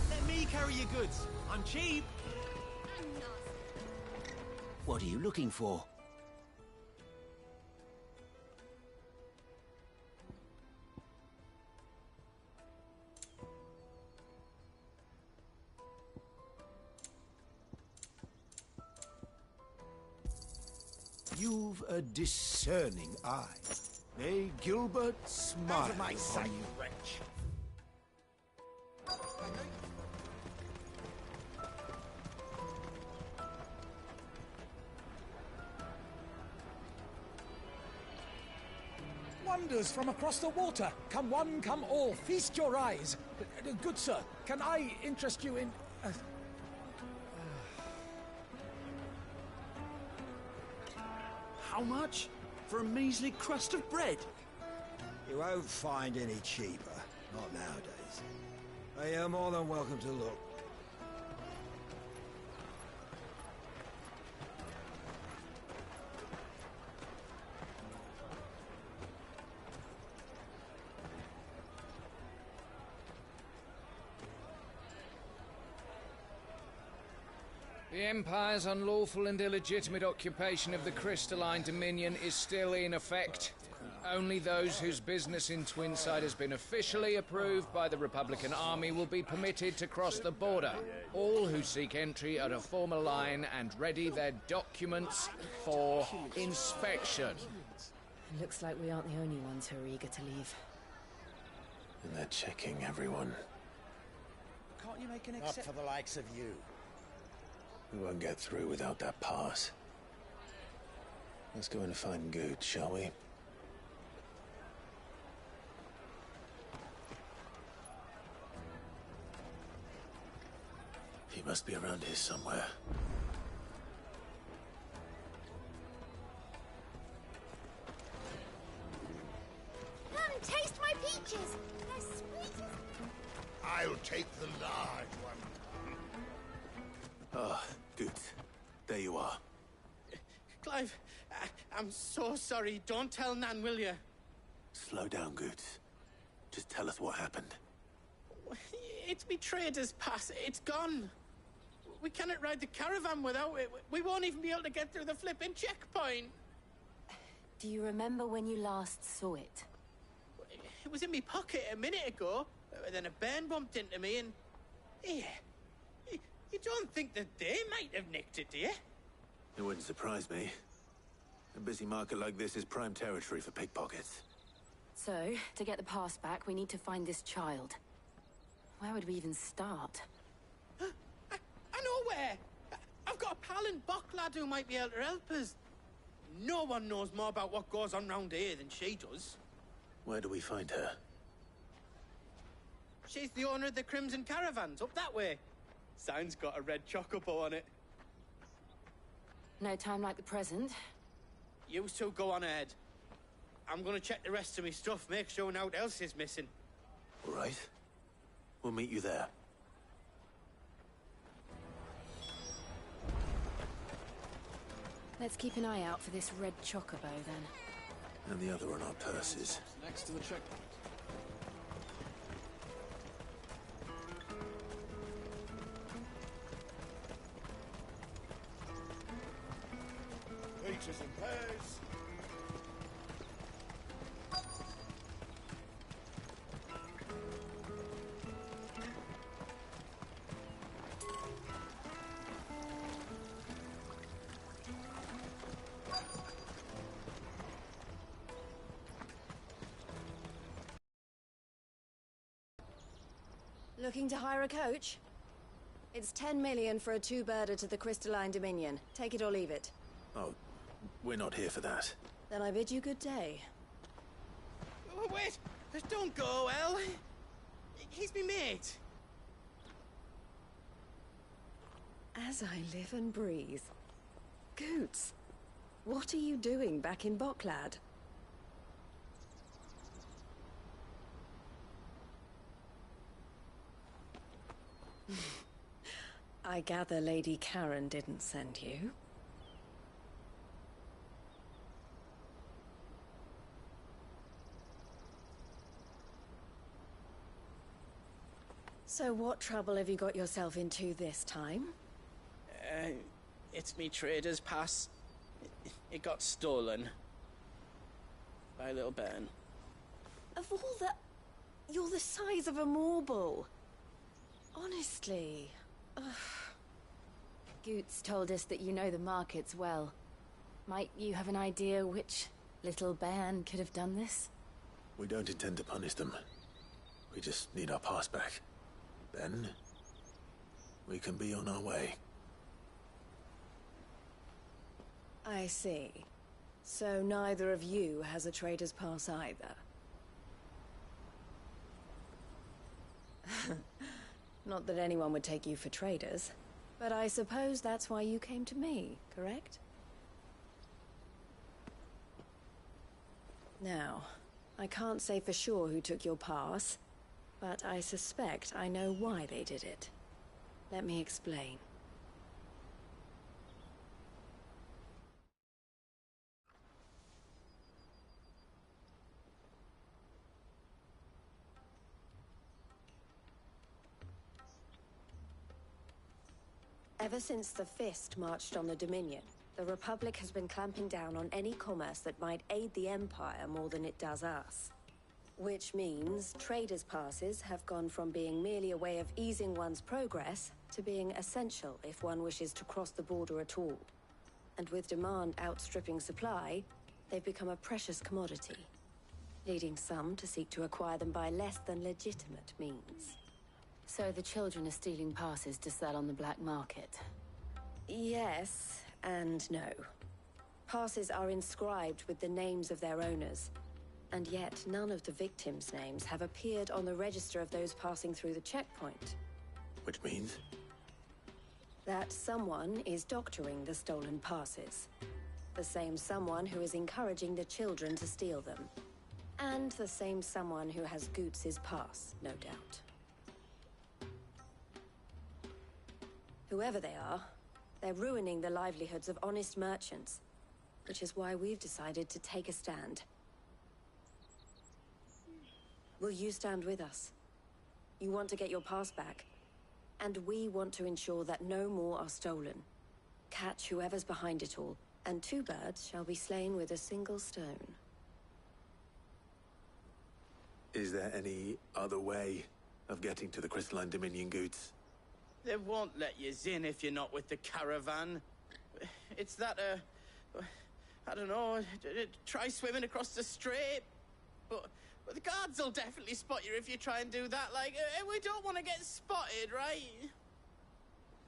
Let me carry your goods. I'm cheap. What are you looking for? You've a discerning eye. May Gilbert smile Out of my sight, on you. wretch! Wonders from across the water. Come one, come all. Feast your eyes. Good sir, can I interest you in... How much? For a measly crust of bread? You won't find any cheaper. Not nowadays. But you're more than welcome to look. The Empire's unlawful and illegitimate occupation of the Crystalline Dominion is still in effect. Only those whose business in Twinside has been officially approved by the Republican Army will be permitted to cross the border. All who seek entry are to form a line and ready their documents for inspection. Looks like we aren't the only ones who are eager to leave. And they're checking everyone. Can't you make an exception? Not for the likes of you. We won't get through without that pass. Let's go and find Good, shall we? He must be around here somewhere. Come and taste my peaches. They're sweet. I'll take the large one. Ah, Good. There you are. Clive, I'm so sorry. Don't tell Nan, will you? Slow down, Good. Just tell us what happened. It's me trader's pass. It's gone. We cannot ride the caravan without it. We won't even be able to get through the flipping checkpoint. Do you remember when you last saw it? It was in my pocket a minute ago. Then a band bumped into me and... Yeah. You don't think that they might have nicked it, do you? It wouldn't surprise me. A busy market like this is prime territory for pickpockets. So, to get the pass back, we need to find this child. Where would we even start? I know where! I've got a pal in Bocklad who might be able to help us. No one knows more about what goes on round here than she does. Where do we find her? She's the owner of the Crimson Caravans, up that way. Sign's got a red chocobo on it. No time like the present. You two go on ahead. I'm gonna check the rest of my stuff, make sure nothing else is missing. All right. We'll meet you there. Let's keep an eye out for this red chocobo, then. And the other on our purses. Next to the checkpoint. Peaches and pears. Looking to hire a coach? It's 10 million for a two-birder to the Crystalline Dominion. Take it or leave it. Oh, we're not here for that. Then I bid you good day. Oh, wait! Don't go, El! He's me mate. As I live and breathe. Goots, what are you doing back in Bocklad? I gather Lady Karen didn't send you. So what trouble have you got yourself into this time? It's me trader's pass. It got stolen. By a little bairn. Of all the... You're the size of a marble. Honestly. Ugh. Goots told us that you know the markets well. Might you have an idea which little bairn could have done this? We don't intend to punish them. We just need our pass back. Then, we can be on our way. I see. So neither of you has a trader's pass either. Not that anyone would take you for traders, but I suppose that's why you came to me, correct? Now, I can't say for sure who took your pass, but I suspect I know why they did it. Let me explain. Ever since the Fist marched on the Dominion, the Republic has been clamping down on any commerce that might aid the Empire more than it does us. Which means traders' passes have gone from being merely a way of easing one's progress to being essential if one wishes to cross the border at all. And with demand outstripping supply, they've become a precious commodity, leading some to seek to acquire them by less than legitimate means. So the children are stealing passes to sell on the black market? Yes, and no. Passes are inscribed with the names of their owners, and yet none of the victims' names have appeared on the register of those passing through the checkpoint. Which means? That someone is doctoring the stolen passes. The same someone who is encouraging the children to steal them. And the same someone who has Goots's pass, no doubt. Whoever they are, they're ruining the livelihoods of honest merchants, which is why we've decided to take a stand. Will you stand with us? You want to get your pass back, and we want to ensure that no more are stolen. Catch whoever's behind it all, and 2 birds shall be slain with a single stone. Is there any other way of getting to the Crystalline Dominion, Goots? They won't let you in if you're not with the caravan. It's that, I don't know, try swimming across the strait. But the guards will definitely spot you if you try and do that. Like, we don't want to get spotted, right?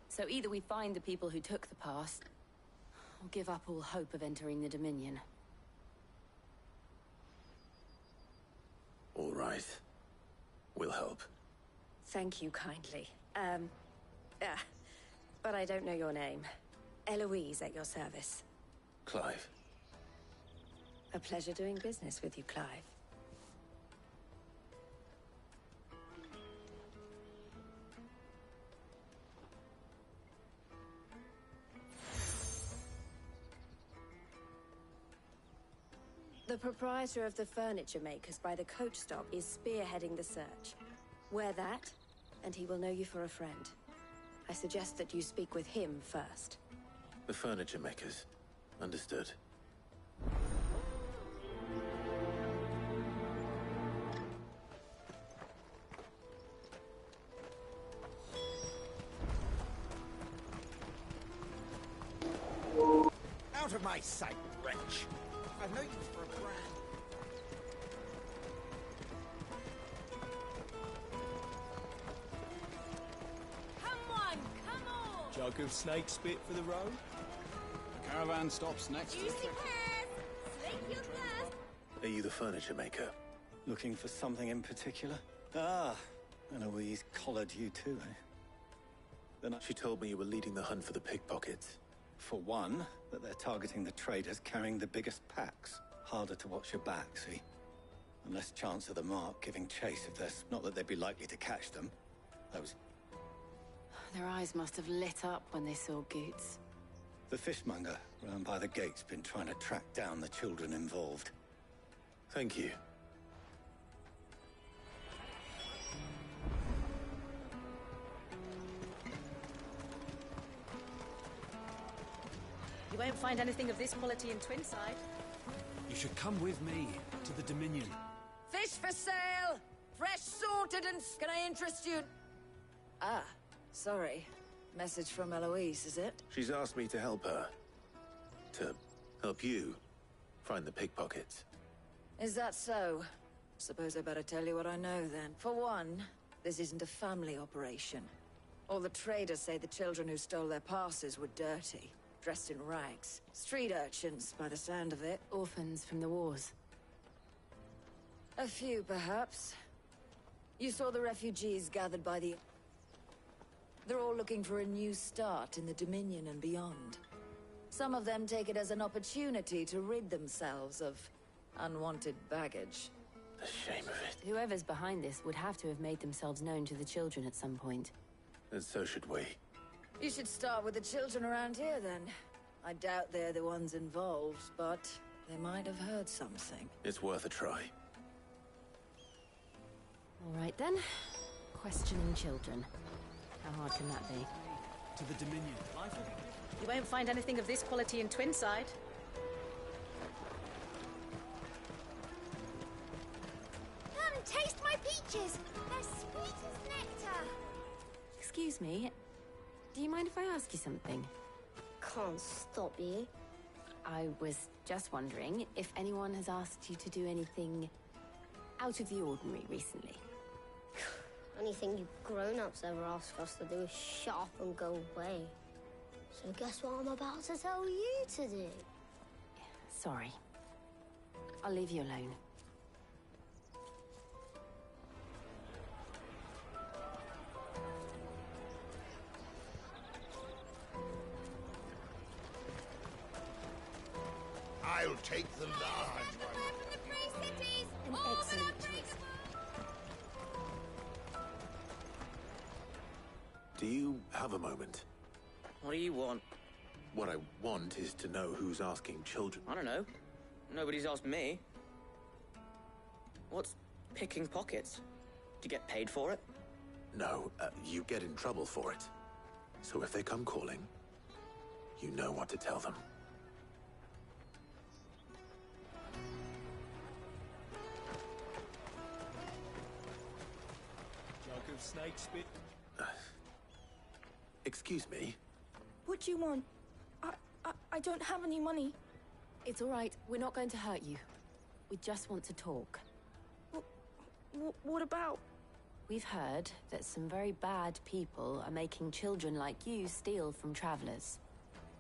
So either we find the people who took the pass, or give up all hope of entering the Dominion. All right. We'll help. Thank you kindly. But I don't know your name. Eloise at your service. Clive. A pleasure doing business with you, Clive. The proprietor of the furniture makers by the coach stop is spearheading the search. Wear that, and he will know you for a friend. I suggest that you speak with him first. The furniture makers. Understood. Out of my sight, wretch! I've no use for a brand. Jug of snake spit for the road? The caravan stops next to the... Are you the furniture maker? Looking for something in particular? Ah, Eloise collared you too, eh? Then She told me you were leading the hunt for the pickpockets. For one, that they're targeting the traders carrying the biggest packs. Harder to watch your back, see? And less chance of the mark giving chase if there's... Not that they'd be likely to catch them. Those... Their eyes must have lit up when they saw Goots. The fishmonger round by the gate's been trying to track down the children involved. Thank you. You won't find anything of this quality in Twinside. You should come with me to the Dominion. Fish for sale! Fresh sorted and... Can I interest you? Ah, sorry. Message from Eloise, is it? She's asked me to help her. To help you find the pickpockets. Is that so? Suppose I better tell you what I know then. For one, this isn't a family operation. All the traders say the children who stole their passes were dirty, dressed in rags. Street urchins, by the sound of it. Orphans from the wars. A few, perhaps. You saw the refugees gathered by the... They're all looking for a new start in the Dominion and beyond. Some of them take it as an opportunity to rid themselves of unwanted baggage. The shame of it. Whoever's behind this would have to have made themselves known to the children at some point. And so should we. You should start with the children around here, then. I doubt they're the ones involved, but they might have heard something. It's worth a try. All right, then. Questioning children. How hard can that be? to the Dominion. Life will be different. You won't find anything of this quality in Twinside. Come taste my peaches. They're sweet as nectar. Excuse me, do you mind if I ask you something? Can't stop you. I was just wondering if anyone has asked you to do anything out of the ordinary recently. Anything you grown-ups ever ask us to do is shut up and go away. So guess what I'm about to tell you to do? Sorry. I'll leave you alone. I'll take the large one. An excellent choice. Do you have a moment? What do you want? What I want is to know who's asking children. I don't know. Nobody's asked me. What's picking pockets? Do you get paid for it? No, you get in trouble for it. So if they come calling, you know what to tell them. Jug of snake spit. Excuse me? What do you want? I don't have any money. It's all right. We're not going to hurt you. We just want to talk. What about? We've heard that some very bad people are making children like you steal from travelers.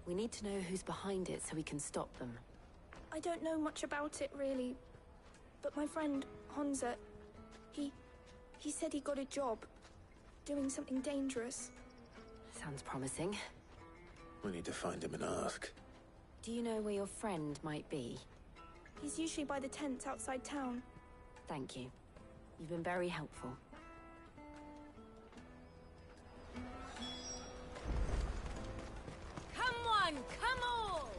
We need to know who's behind it so we can stop them. I don't know much about it, really. But my friend, Honza, he said he got a job doing something dangerous. Sounds promising. We need to find him and ask. Do you know where your friend might be? He's usually by the tents outside town. Thank you. You've been very helpful. Come on, come all!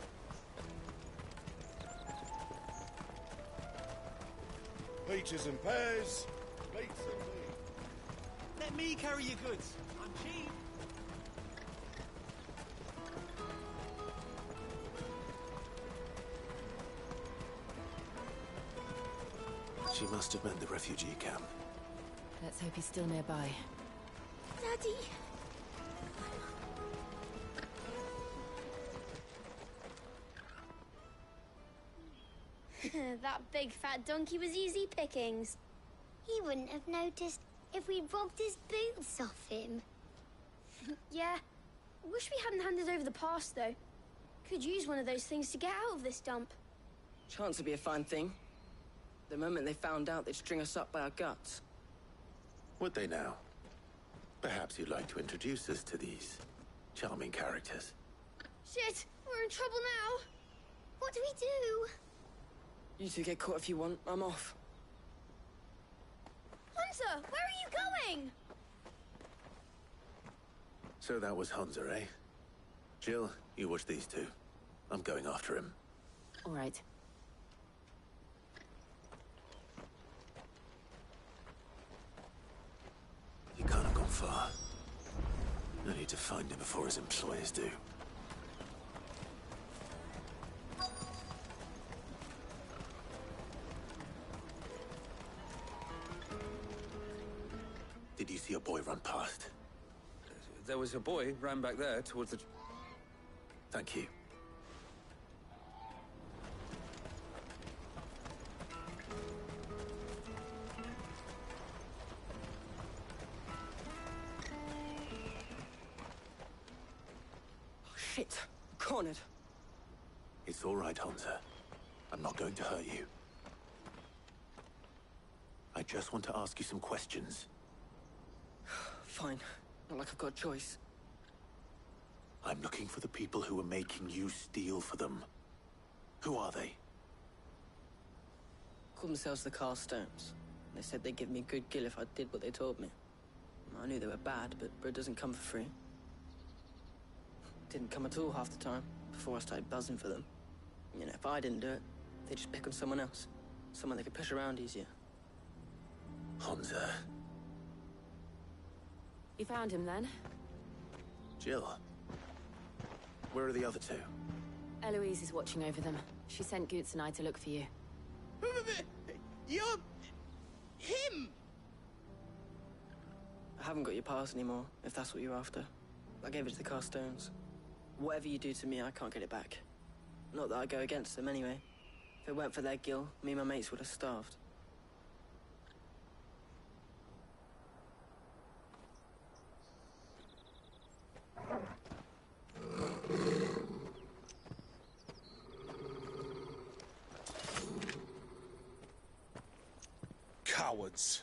Peaches and pears, plates and meat. Let me carry your goods. I'm cheap. She must have meant the refugee camp. Let's hope he's still nearby. Daddy! That big fat donkey was easy pickings. He wouldn't have noticed if we'd robbed his boots off him. Yeah. Wish we hadn't handed over the pass, though. Could use one of those things to get out of this dump. Chance would be a fine thing. The moment they found out, they'd string us up by our guts. Would they now? Perhaps you'd like to introduce us to these charming characters. Shit! We're in trouble now! What do we do? You two get caught if you want. I'm off. Hunter! Where are you going? So that was Hunza, eh? Jill, you watch these two. I'm going after him. All right. He can't have gone far. I need to find him before his employers do. Did you see a boy run past? There was a boy ran back there towards the... Thank you. Shit! Cornered. It's all right, Hunter. I'm not going to hurt you. I just want to ask you some questions. Fine. Not like I've got a choice. I'm looking for the people who are making you steal for them. Who are they? Called themselves the Carstones. They said they'd give me a good gill if I did what they told me. I knew they were bad, but bread doesn't come for free. Didn't come at all half the time, before I started buzzing for them. You know, if I didn't do it, they'd just pick on someone else. Someone they could push around easier. Hunter. You found him then? Jill. Where are the other two? Eloise is watching over them. She sent Goots and I to look for you. You're... him! I haven't got your pass anymore, if that's what you're after. I gave it to the Carstones. Whatever you do to me, I can't get it back. Not that I go against them anyway. If it weren't for their guild, me and my mates would have starved. Cowards.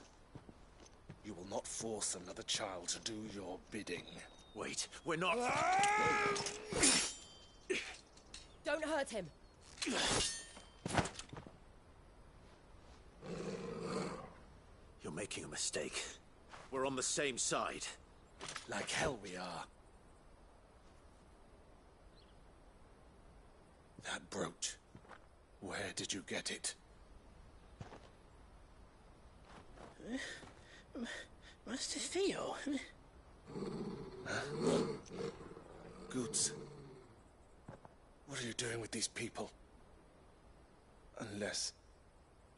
You will not force another child to do your bidding. Wait, we're not... Don't hurt him. You're making a mistake. We're on the same side. Like hell we are. That brooch. Where did you get it? Master Theo? Goots. What are you doing with these people? Unless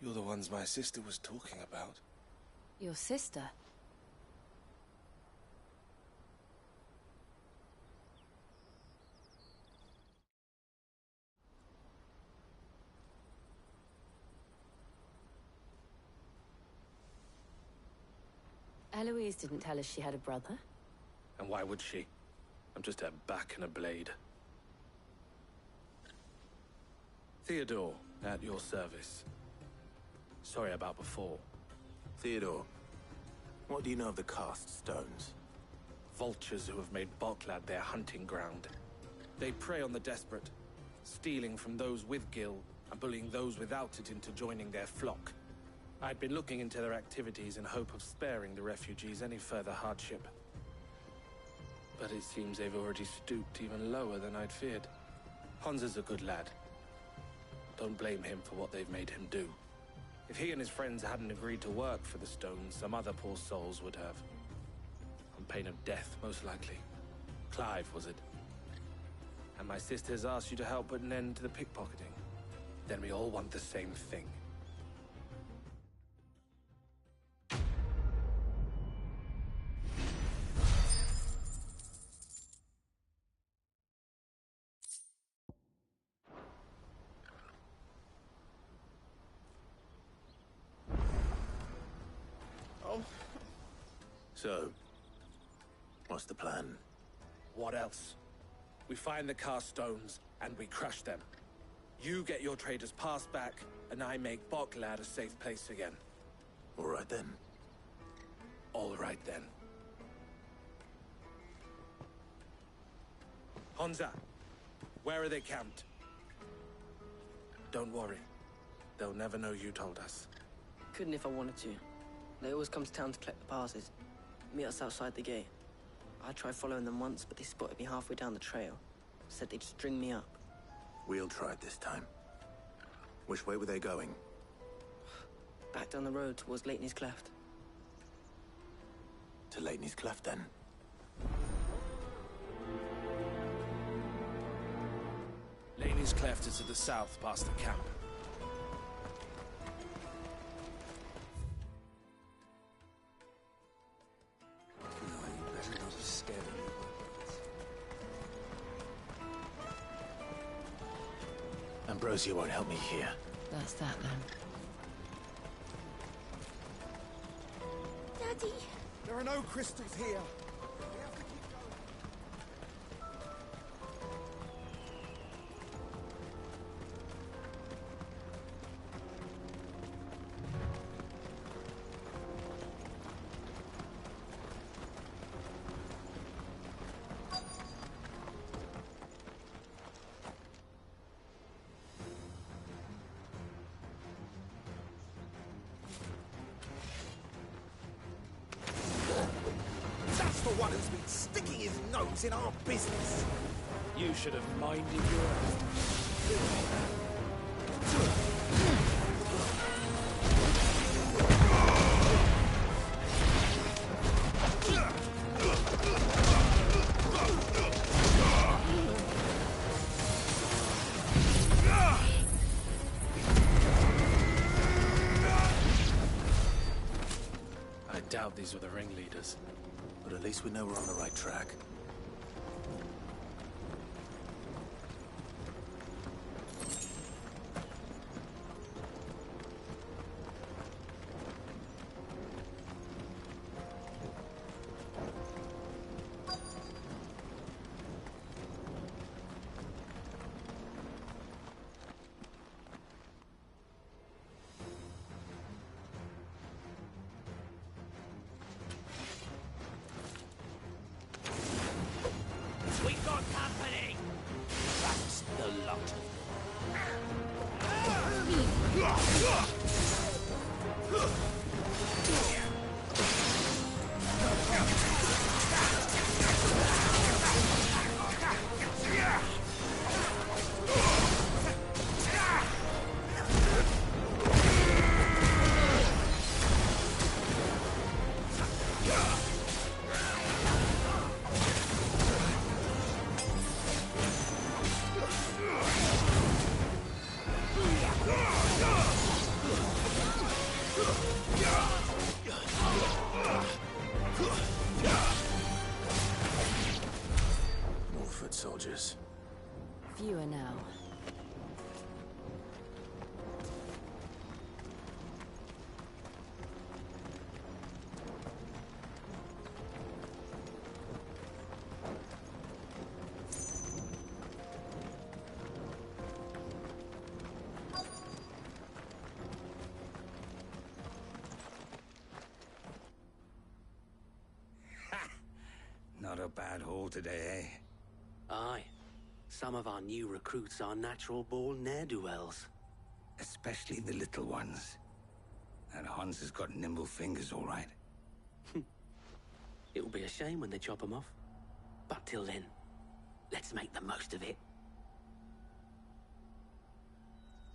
you're the ones my sister was talking about. Your sister? Eloise didn't tell us she had a brother. And why would she? I'm just her back and a blade. Theodore, at your service. Sorry about before. Theodore, what do you know of the cast stones? Vultures who have made Boklad their hunting ground. They prey on the desperate, stealing from those with gil and bullying those without it into joining their flock. I'd been looking into their activities in hope of sparing the refugees any further hardship. But it seems they've already stooped even lower than I'd feared. Hans is a good lad. Don't blame him for what they've made him do. If he and his friends hadn't agreed to work for the stones, some other poor souls would have. On pain of death, most likely. Clive, was it? And my sisters asked you to help put an end to the pickpocketing. Then we all want the same thing. So, what's the plan? What else? We find the cast stones, and we crush them. You get your trader's pass back, and I make Boklad a safe place again. All right then. All right then. Honza, where are they camped? Don't worry. They'll never know you told us. Couldn't if I wanted to. They always come to town to collect the passes. Meet us outside the gate. I tried following them once, but they spotted me halfway down the trail. Said they'd string me up. We'll try it this time. Which way were they going? Back down the road towards Leighton's Cleft. To Leighton's Cleft, then? Leighton's Cleft is to the south, past the camp. Ambrosia won't help me here. That's that then. Daddy! There are no crystals here. The one who's been sticking his nose in our business. You should have minded your own. these were the ringleaders. But at least we know we're on the right track. We got company! That's the lot of More foot soldiers. Fewer now. Not a bad haul today, eh? Aye. Some of our new recruits are natural-born ne'er-do-wells. Especially the little ones. And Hans has got nimble fingers, all right. It'll be a shame when they chop them off. But till then, let's make the most of it.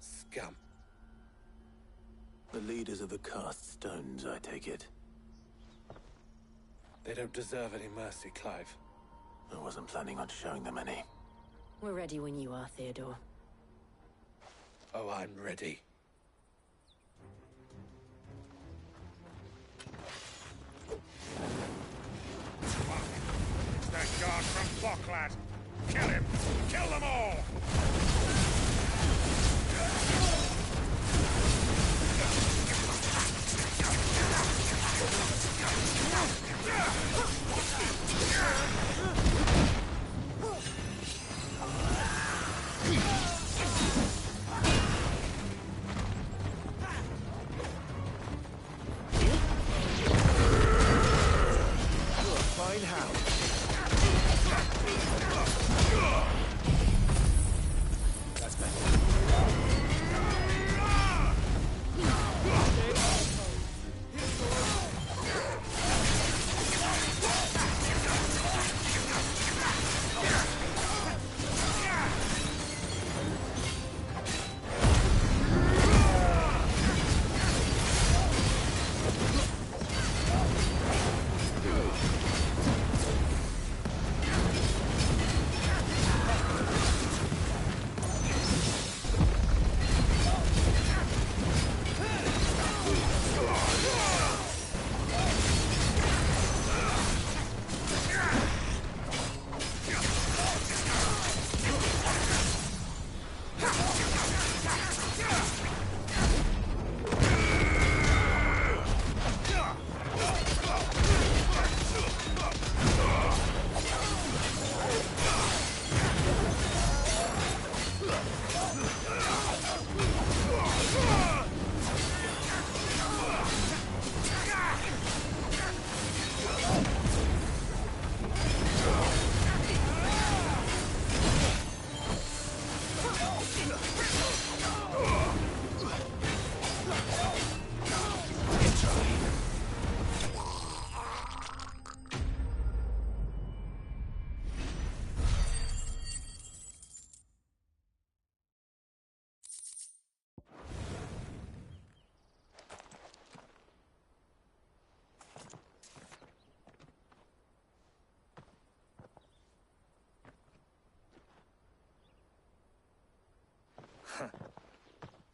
Scum. The leaders of the cast stones, I take it. They don't deserve any mercy, Clive. I wasn't planning on showing them any. We're ready when you are, Theodore. Oh, I'm ready. It's that guard from Bocklad. Kill him! Kill them all! Fine how. That's better.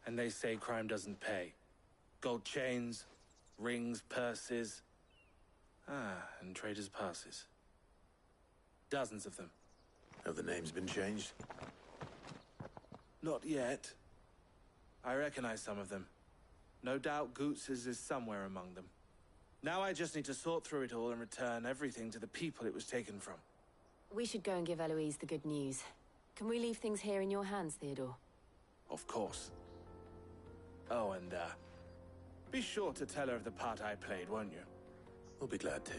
And they say crime doesn't pay. Gold chains, rings, purses. Ah, and traders' passes. Dozens of them. Have the names been changed? Not yet. I recognize some of them. No doubt Goots's is somewhere among them. Now I just need to sort through it all and return everything to the people it was taken from. We should go and give Eloise the good news. Can we leave things here in your hands, Theodore? Of course. Oh, and, be sure to tell her of the part I played, won't you? We'll be glad to.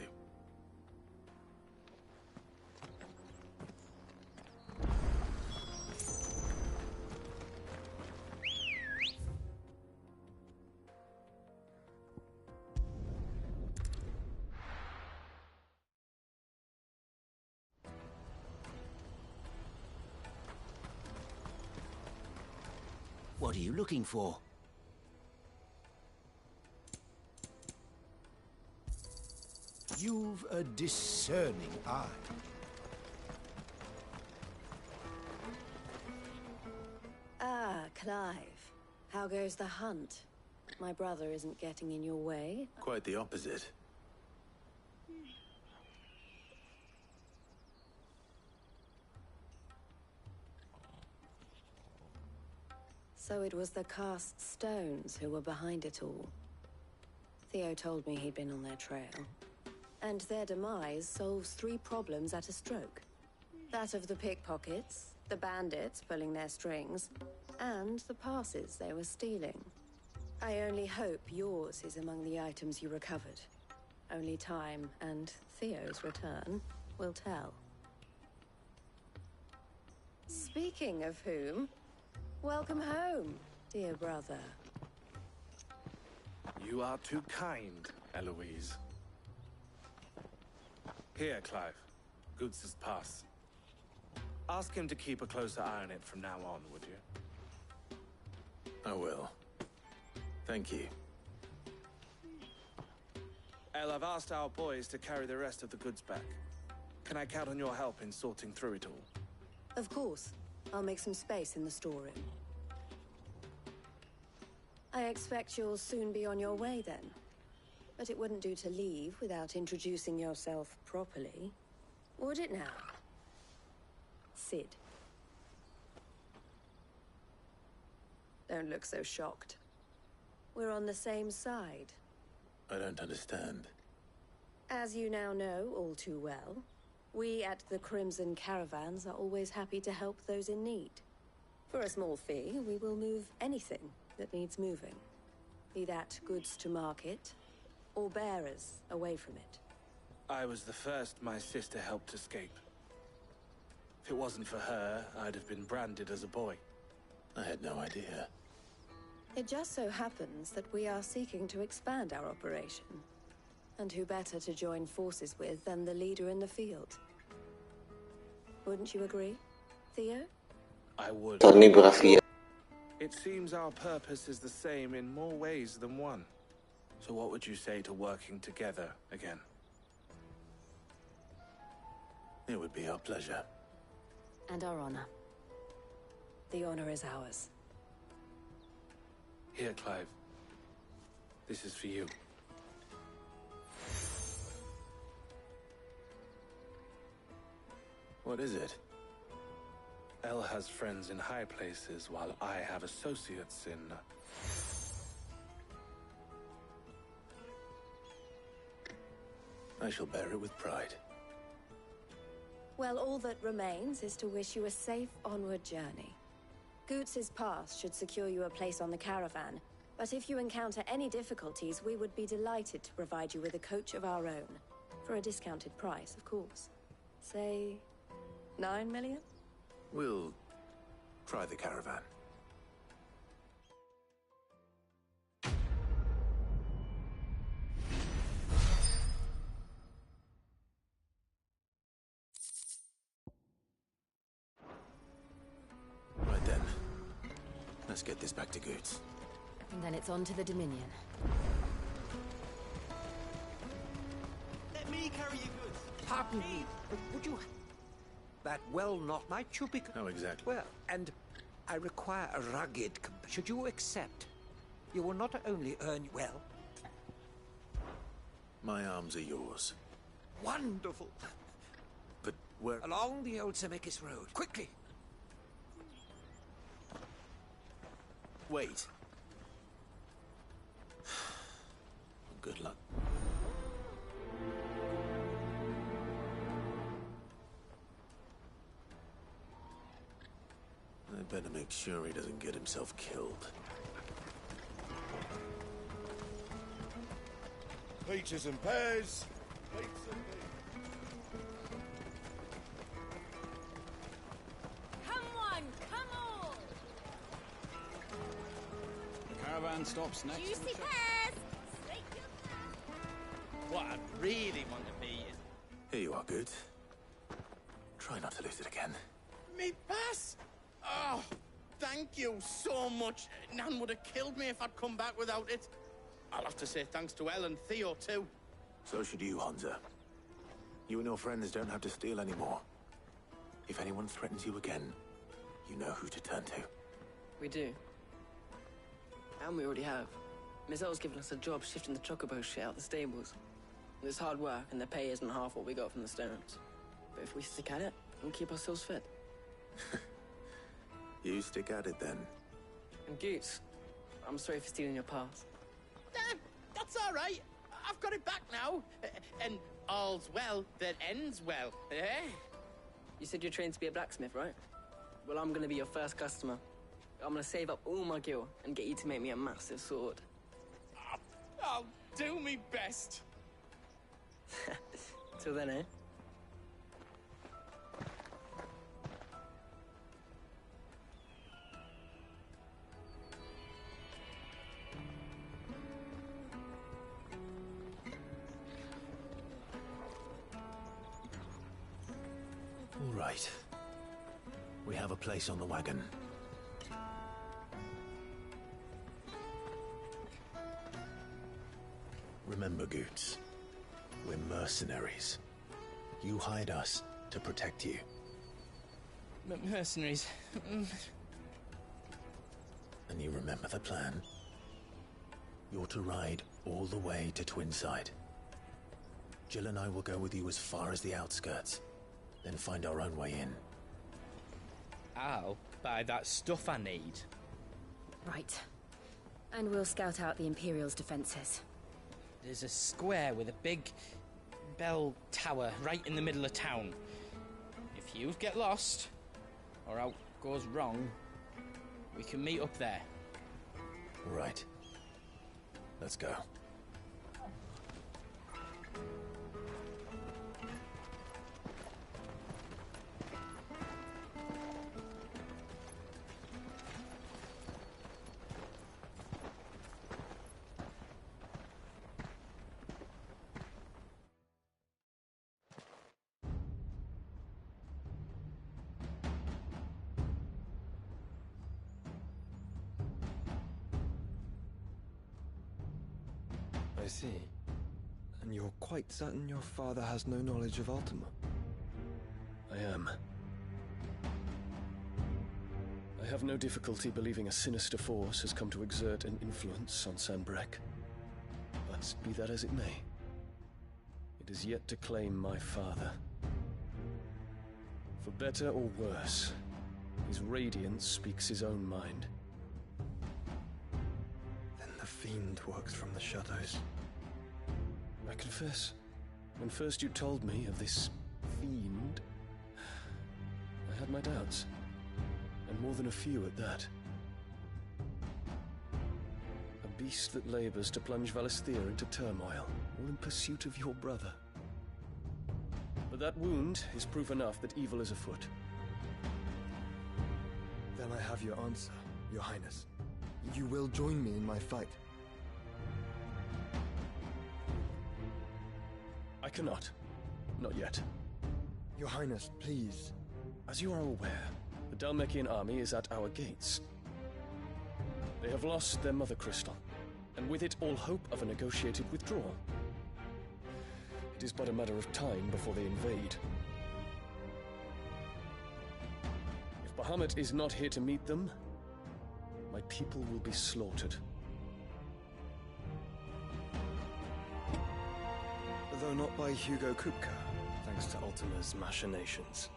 What are you looking for? You've a discerning eye. Ah, Clive. How goes the hunt? My brother isn't getting in your way. Quite the opposite. So it was the cast stones who were behind it all. Theo told me he'd been on their trail. And their demise solves 3 problems at a stroke. That of the pickpockets, the bandits pulling their strings, and the passes they were stealing. I only hope yours is among the items you recovered. Only time and Theo's return will tell. Speaking of whom, welcome home, dear brother. You are too kind, Eloise. Here, Clive. Goots's pass. Ask him to keep a closer eye on it from now on, would you? I will. Thank you. El, I've asked our boys to carry the rest of the goods back. Can I count on your help in sorting through it all? Of course. I'll make some space in the storeroom. I expect you'll soon be on your way then. But it wouldn't do to leave without introducing yourself properly. Would it now? Sid. Don't look so shocked. We're on the same side. I don't understand. As you now know all too well, we at the Crimson Caravans are always happy to help those in need. For a small fee, we will move anything that needs moving. Be that goods to market, or bearers away from it. I was the first my sister helped escape. If it wasn't for her, I'd have been branded as a boy. I had no idea. It just so happens that we are seeking to expand our operation. And who better to join forces with than the leader in the field? Wouldn't you agree, Theo? I would. It seems our purpose is the same in more ways than one. So what would you say to working together again? It would be our pleasure. And our honor. The honor is ours. Here, Clive. This is for you. What is it? El has friends in high places, while I have associates in... I shall bear it with pride. Well, all that remains is to wish you a safe onward journey. Goots's pass should secure you a place on the caravan, but if you encounter any difficulties, we would be delighted to provide you with a coach of our own. For a discounted price, of course. Say, 9 million? We'll try the caravan. Right then. Let's get this back to Goots. And then it's on to the Dominion. Let me carry your goods. Pardon me, but would you... That well not my chupic. How exactly? Well, and I require a rugged... Should you accept? You will not only earn... Well... My arms are yours. Wonderful. But where... Along the old Zemeckis Road. Quickly! Wait. Good luck. I better make sure he doesn't get himself killed. Peaches and pears. Pizza and Come on, come on! Caravan stops next. Juicy pears! Straight your What I really want to be is... Here you are, Good. Try not to lose it again. Me pass? Oh, thank you so much. Nan would have killed me if I'd come back without it. I'll have to say thanks to Elle and Theo, too. So should you, Hansa. You and your friends don't have to steal anymore. If anyone threatens you again, you know who to turn to. We do. And we already have. Miss L's given us a job shifting the chocobo shit out the stables. It's hard work, and the pay isn't half what we got from the Stones. But if we stick at it, we'll keep ourselves fit. You stick at it, then. And Goots, I'm sorry for stealing your pass. That's all right. I've got it back now. And all's well that ends well, eh? You said you're trained to be a blacksmith, right? Well, I'm gonna be your first customer. I'm gonna save up all my gil and get you to make me a massive sword. I'll do me best. Till then, eh? All right. We have a place on the wagon. Remember, Goots, we're mercenaries. You hired us to protect you. Mercenaries. And you remember the plan? You're to ride all the way to Twinside. Jill and I will go with you as far as the outskirts, then find our own way in. I'll buy that stuff I need. Right. And we'll scout out the Imperial's defenses. There's a square with a big bell tower right in the middle of town. If you get lost, or out goes wrong, we can meet up there. Right. Let's go. I see. And you're quite certain your father has no knowledge of Ultima? I am. I have no difficulty believing a sinister force has come to exert an influence on Sanbreque. But be that as it may, it is yet to claim my father. For better or worse, his radiance speaks his own mind. Then the fiend works from the shadows. I confess, when first you told me of this fiend, I had my doubts, and more than a few at that. A beast that labors to plunge Valisthea into turmoil, all in pursuit of your brother. But that wound is proof enough that evil is afoot. Then I have your answer, Your Highness. You will join me in my fight. I cannot. Not yet. Your Highness, please. As you are aware, the Dhalmekian army is at our gates. They have lost their mother crystal, and with it all hope of a negotiated withdrawal. It is but a matter of time before they invade. If Bahamut is not here to meet them, my people will be slaughtered. Though not by Hugo Kupka, thanks to Ultima's machinations.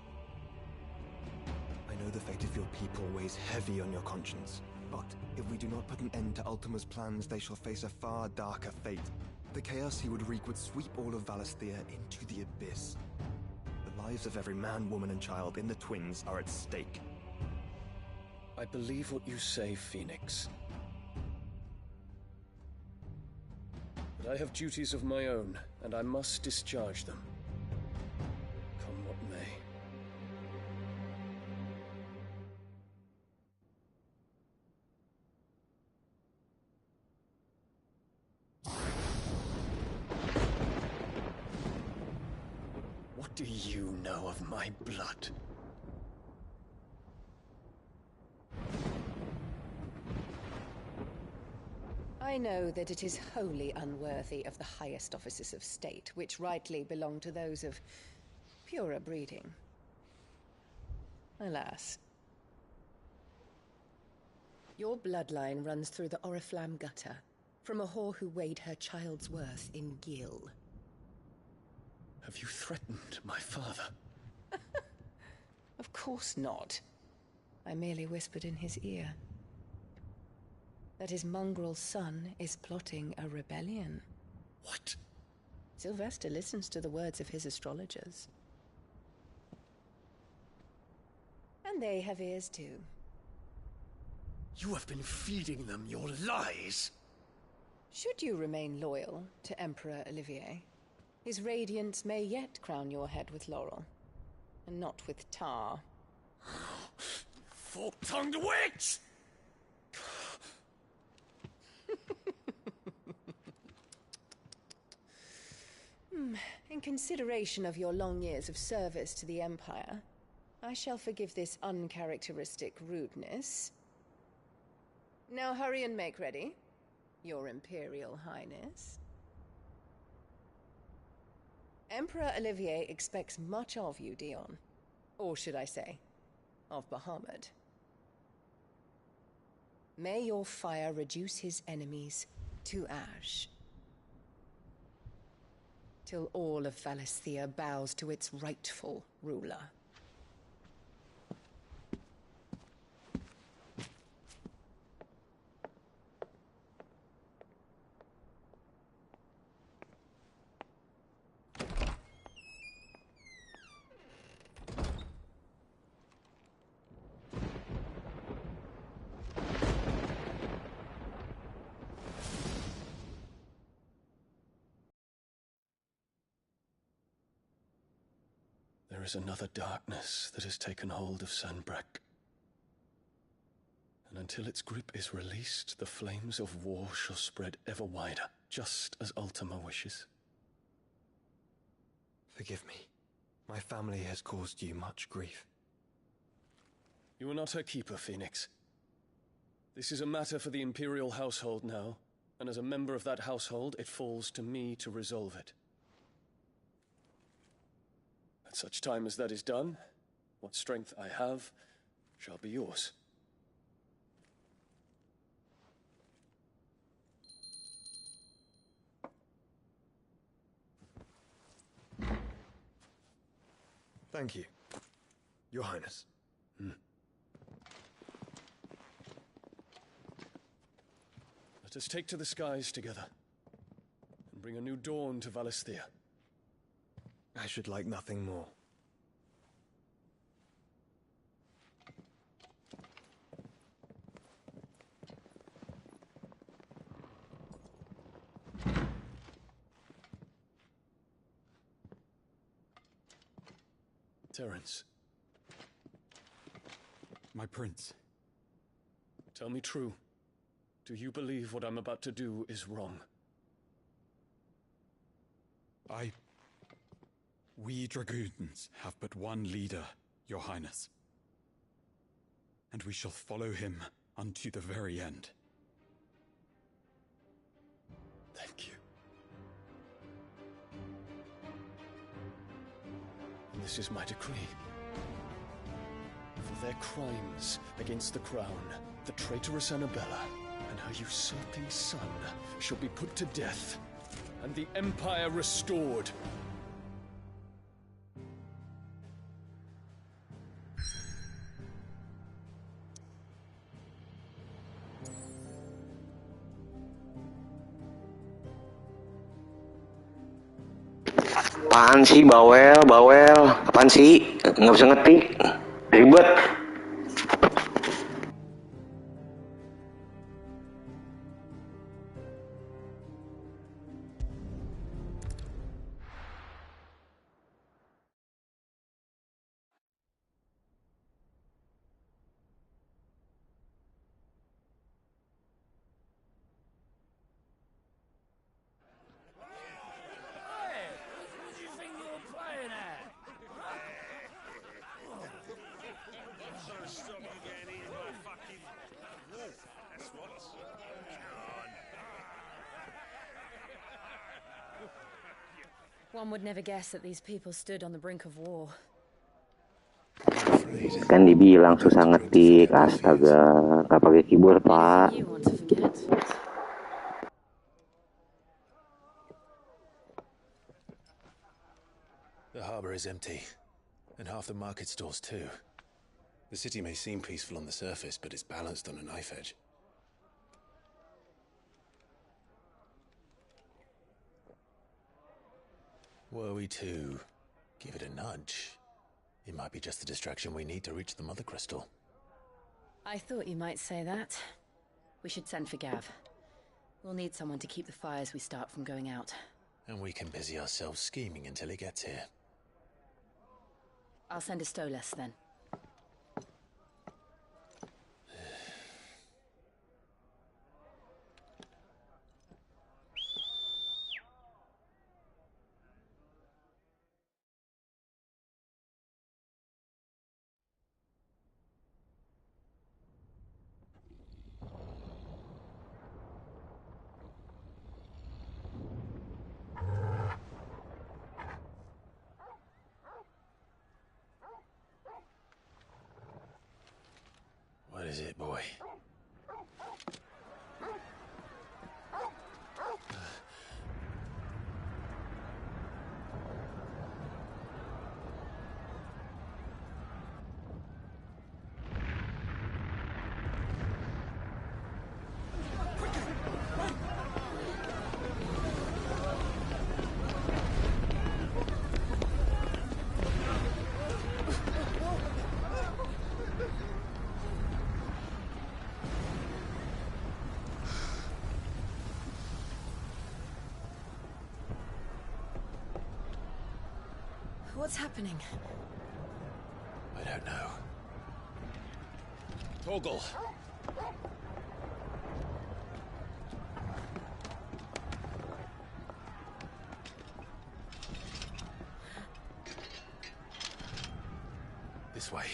I know the fate of your people weighs heavy on your conscience, but if we do not put an end to Ultima's plans, they shall face a far darker fate. The chaos he would wreak would sweep all of Valisthea into the abyss. The lives of every man, woman, and child in the Twins are at stake. I believe what you say, Phoenix. But I have duties of my own, and I must discharge them. Come what may. What do you know of my blood? I know that it is wholly unworthy of the highest offices of state, which rightly belong to those of purer breeding. Alas. Your bloodline runs through the Oriflamme gutter, from a whore who weighed her child's worth in gil. Have you threatened my father? Of course not. I merely whispered in his ear that his mongrel son is plotting a rebellion. What? Sylvester listens to the words of his astrologers. And they have ears too. You have been feeding them your lies! Should you remain loyal to Emperor Olivier, his radiance may yet crown your head with laurel, and not with tar. Fork-tongued witch! In consideration of your long years of service to the Empire, I shall forgive this uncharacteristic rudeness. Now hurry and make ready, Your Imperial Highness. Emperor Olivier expects much of you, Dion. Or should I say, of Bahamut. May your fire reduce his enemies to ash, till all of Valisthea bows to its rightful ruler. There is another darkness that has taken hold of Sanbreque. And until its grip is released, the flames of war shall spread ever wider, just as Ultima wishes. Forgive me. My family has caused you much grief. You are not her keeper, Phoenix. This is a matter for the Imperial household now, and as a member of that household, it falls to me to resolve it. At such time as that is done, what strength I have shall be yours. Thank you, Your Highness. Let us take to the skies together, and bring a new dawn to Valisthea. I should like nothing more. Terence. My prince. Tell me true. Do you believe what I'm about to do is wrong? We dragoons have but one leader, Your Highness. And we shall follow him unto the very end. Thank you. And this is my decree. For their crimes against the crown, the traitorous Annabella and her usurping son shall be put to death and the Empire restored. Apaan sih bawel, bawel? Apaan sih? Nggak bisa ngetik. Ribet. One would never guess that these people stood on the brink of war. Kan dibilang susah ngetik, astaga, nggak pakai keyboard pak. You want to forget? The harbor is empty, and half the market stalls too. The city may seem peaceful on the surface, but it's balanced on a knife edge. Were we to give it a nudge, it might be just the distraction we need to reach the Mother Crystal. I thought you might say that. We should send for Gav. We'll need someone to keep the fires we start from going out. And we can busy ourselves scheming until he gets here. I'll send a Stolas then. What is it, boy? What's happening? I don't know. Torgal! This way.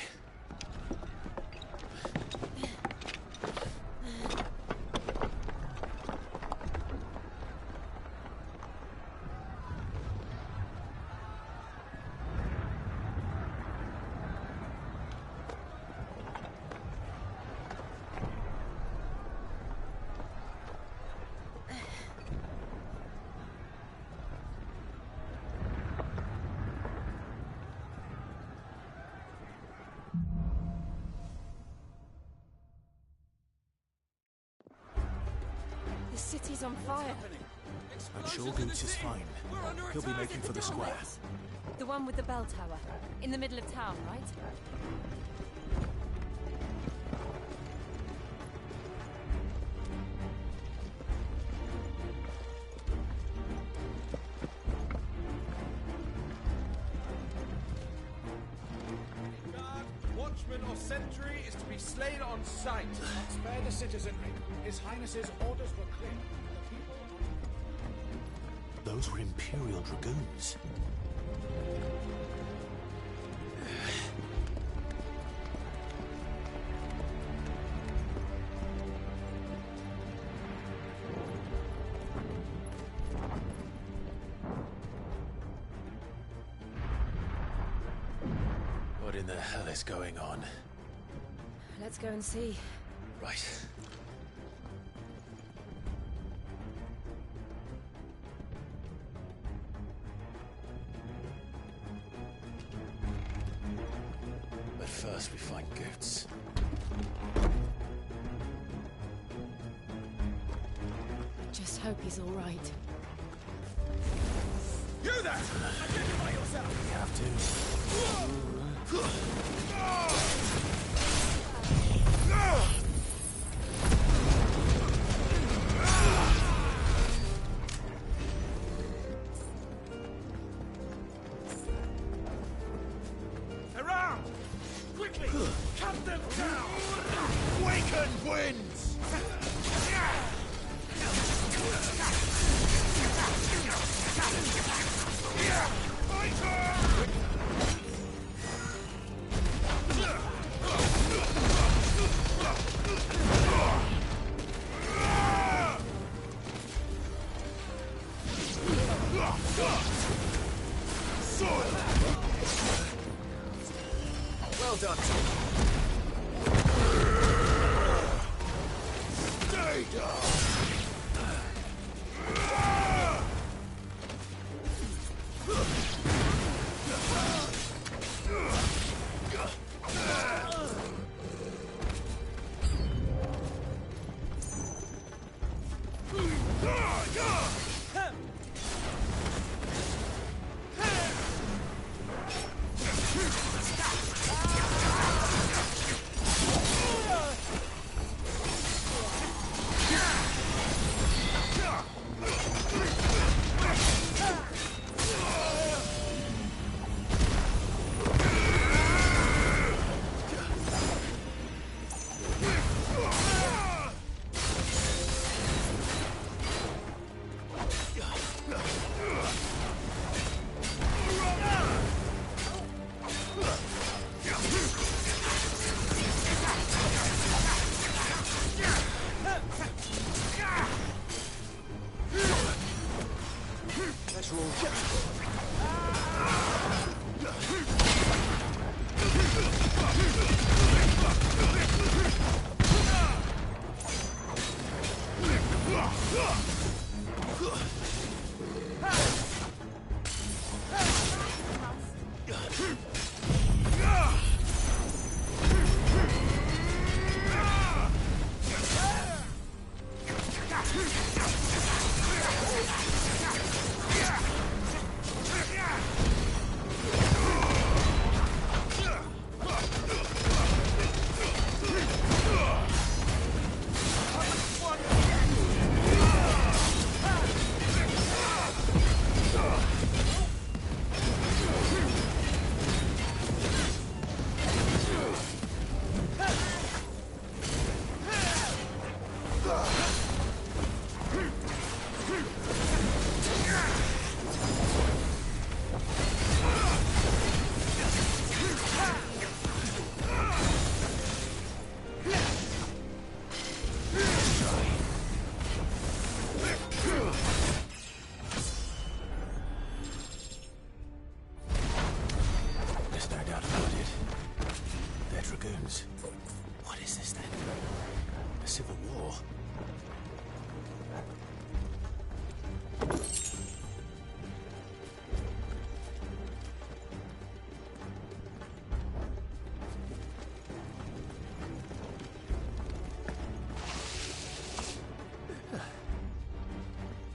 The city's on fire. I'm sure Goots is fine. He'll be making for the square. The one with the bell tower. In the middle of town, right? Watchman or sentry is to be slain on sight. Spare the citizenry. His Highness's orders were clear. Those were Imperial Dragoons. What in the hell is going on? Let's go and see. First we find Goats. Just hope he's all right. You there! Identify yourself! We have to. Around! Quickly! Cut them down! Waken winds! Well done. Stay down! Let's roll. There's no doubt about it. They're dragoons. What is this then? A civil war?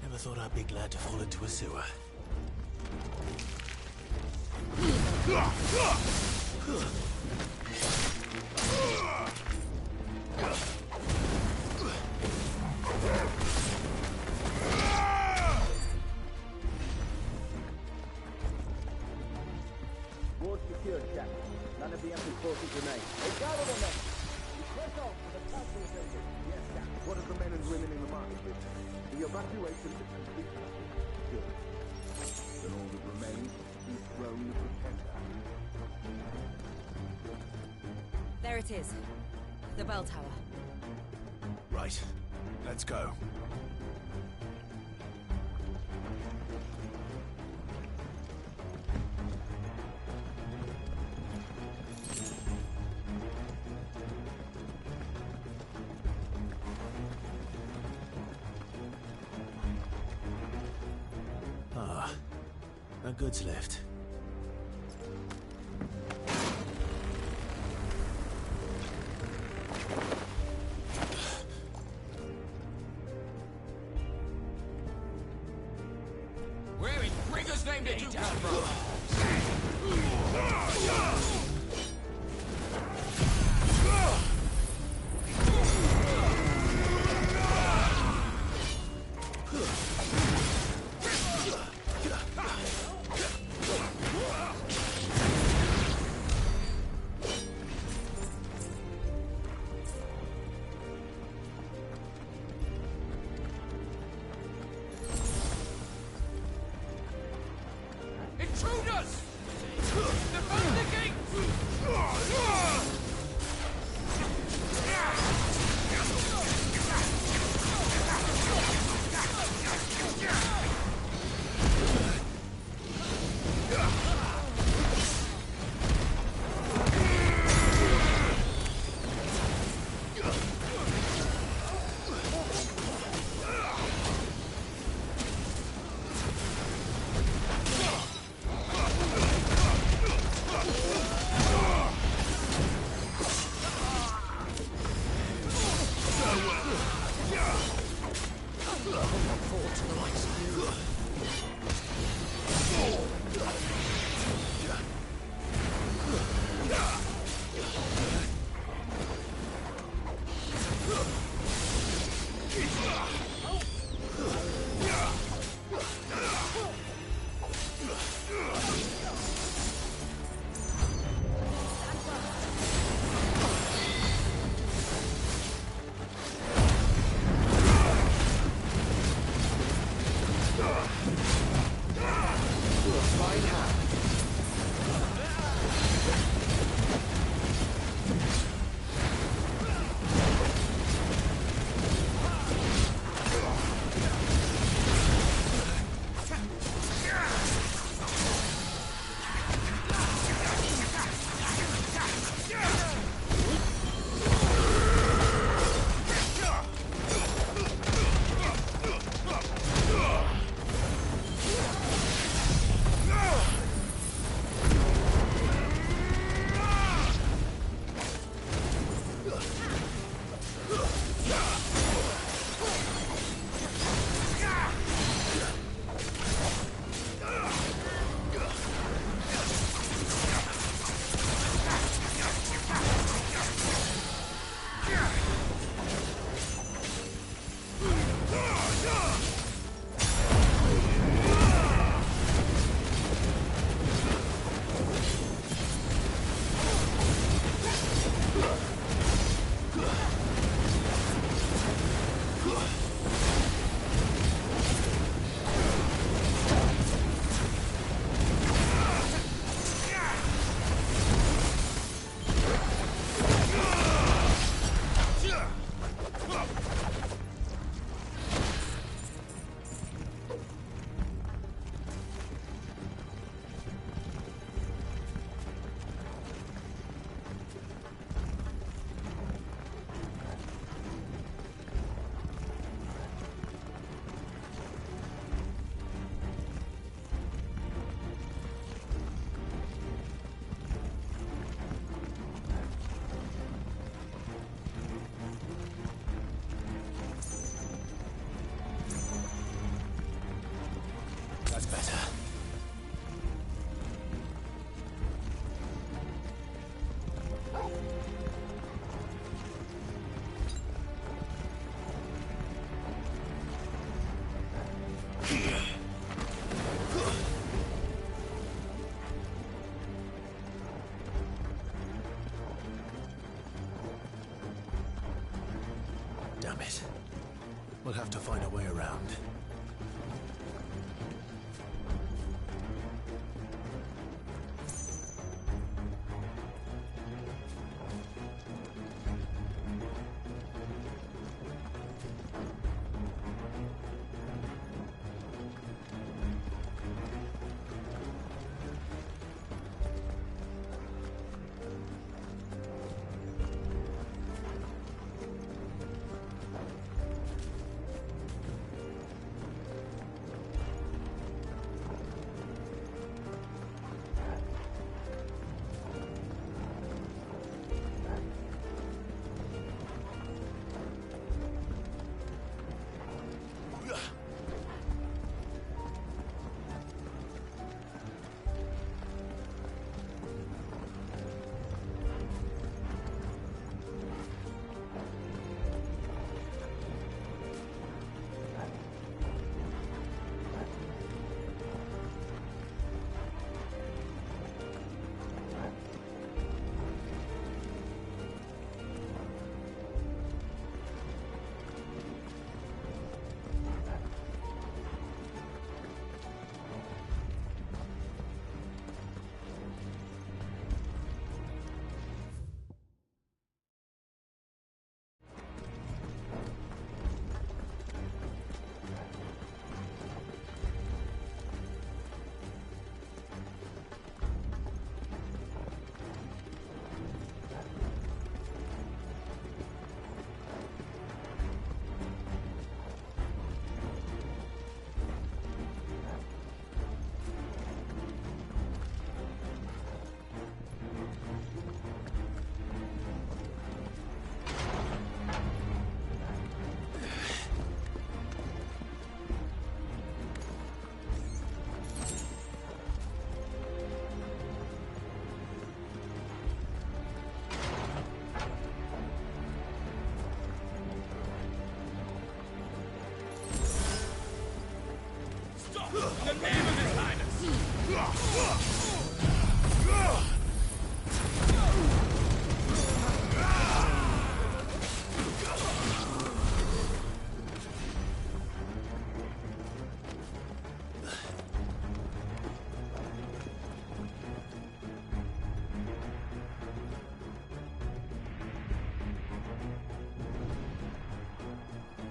Never thought I'd be glad to fall into a sewer. Ward secured, Jack. None of the empty forces remain. They gather the men. We press on to the council building. Yes, Jack. What of the men and women in the market? The evacuation is complete. Good. Then all that remains is to dethrone the pretender. There it is. The bell tower. Right. Let's go. A goods lift. him to come from? Intruders! Defend the gate! Damn it. We'll have to find a way around.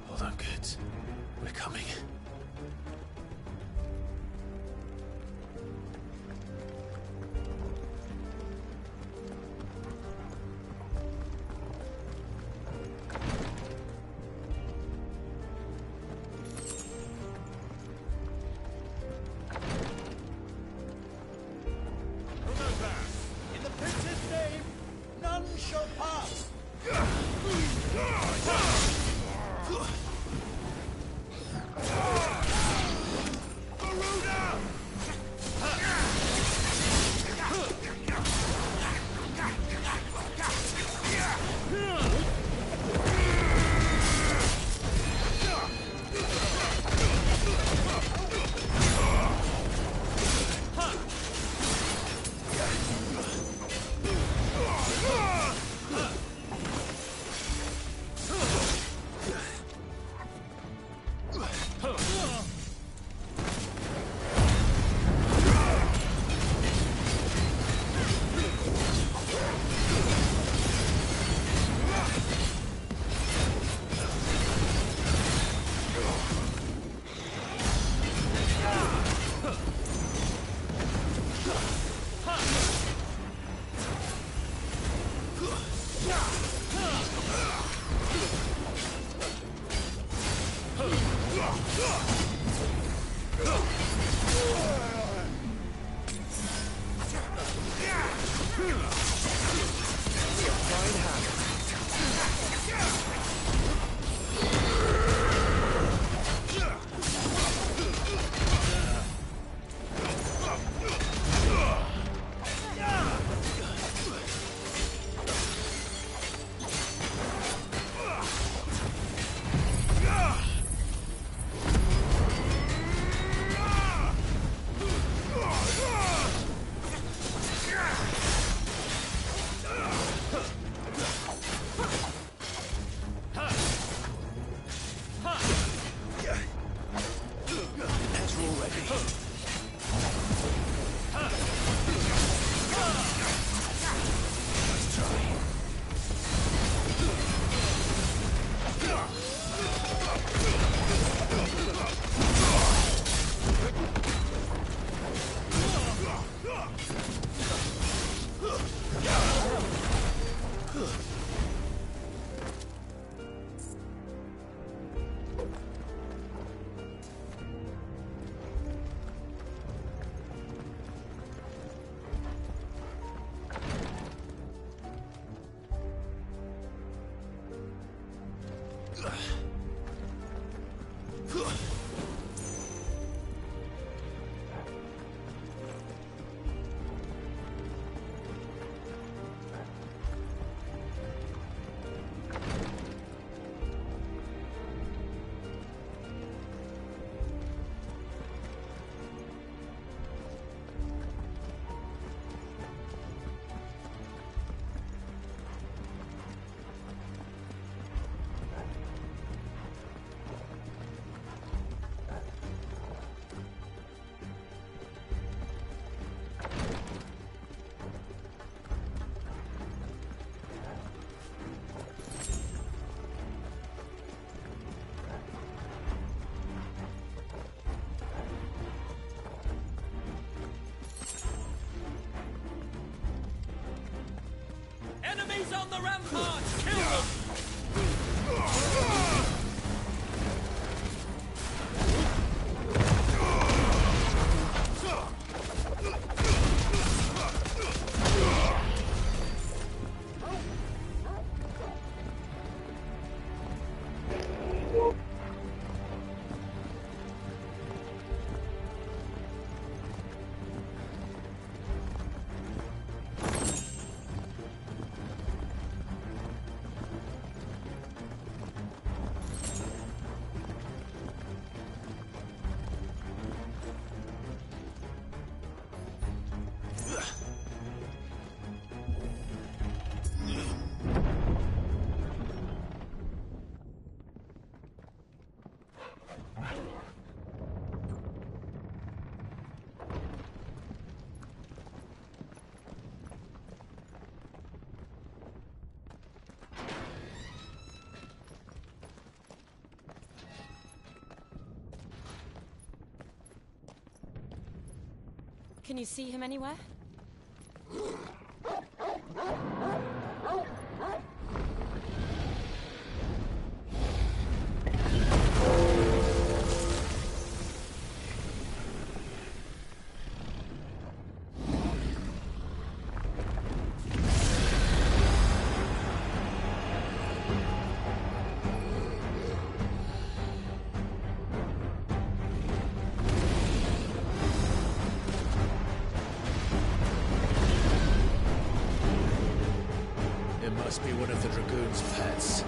Hold on, kids. We're coming. Remember, in the prince's name, none shall pass. Enemies on the ramparts! Kill them! Can you see him anywhere? Must be one of the Dragoon's pets.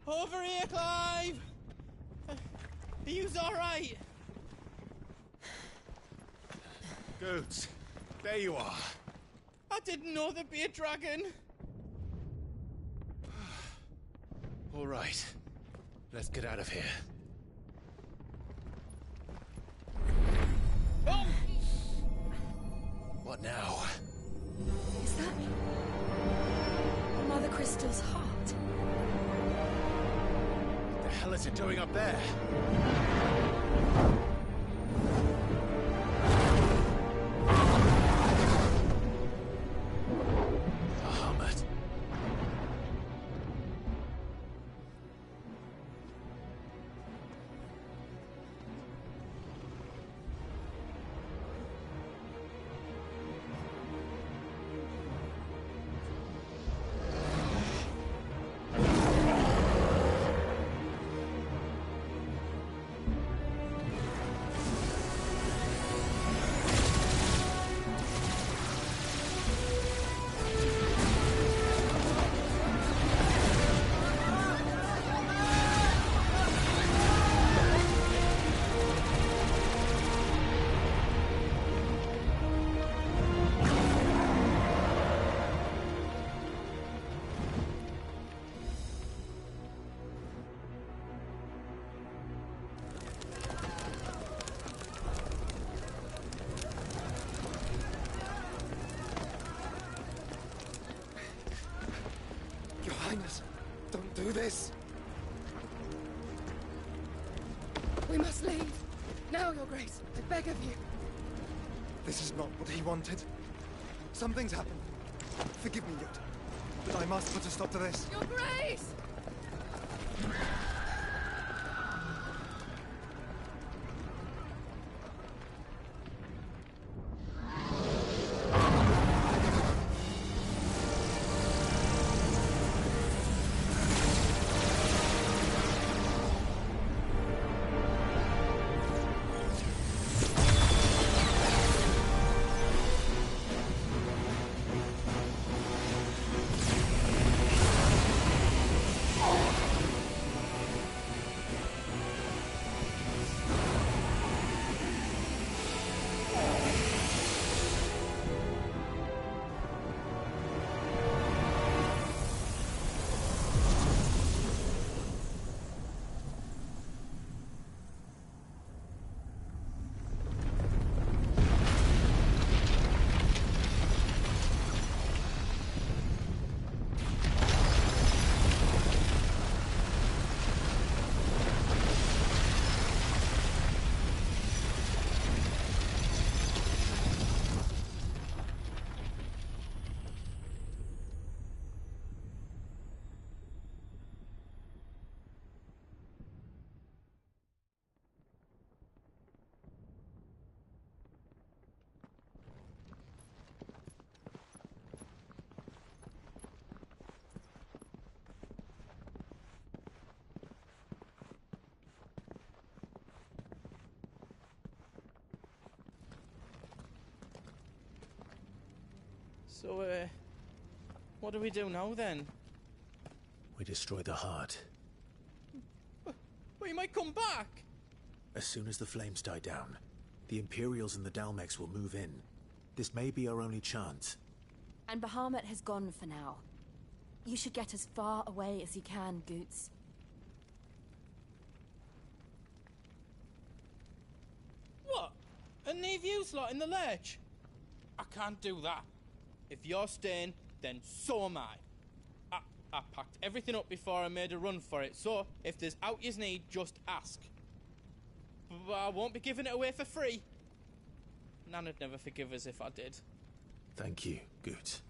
Over here, Clive! Are you alright? Goods, there you are. I didn't know there'd be a dragon. All right, let's get out of here. Oh! What now? Is that Mother Crystal's heart? What the hell is it doing up there? Don't do this! We must leave. Now, Your Grace. I beg of you. This is not what he wanted. Something's happened. Forgive me, Yut, but I must put a stop to this. Your Grace! So, what do we do now then? We destroy the heart. Well, you might come back! As soon as the flames die down, the Imperials and the Dalmex will move in. This may be our only chance. And Bahamut has gone for now. You should get as far away as you can, Goots. What? And leave you lot in the lurch? I can't do that. If you're staying, then so am I. I packed everything up before I made a run for it, so if there's out yous need, just ask. But I won't be giving it away for free. Nana'd never forgive us if I did. Thank you, Goots.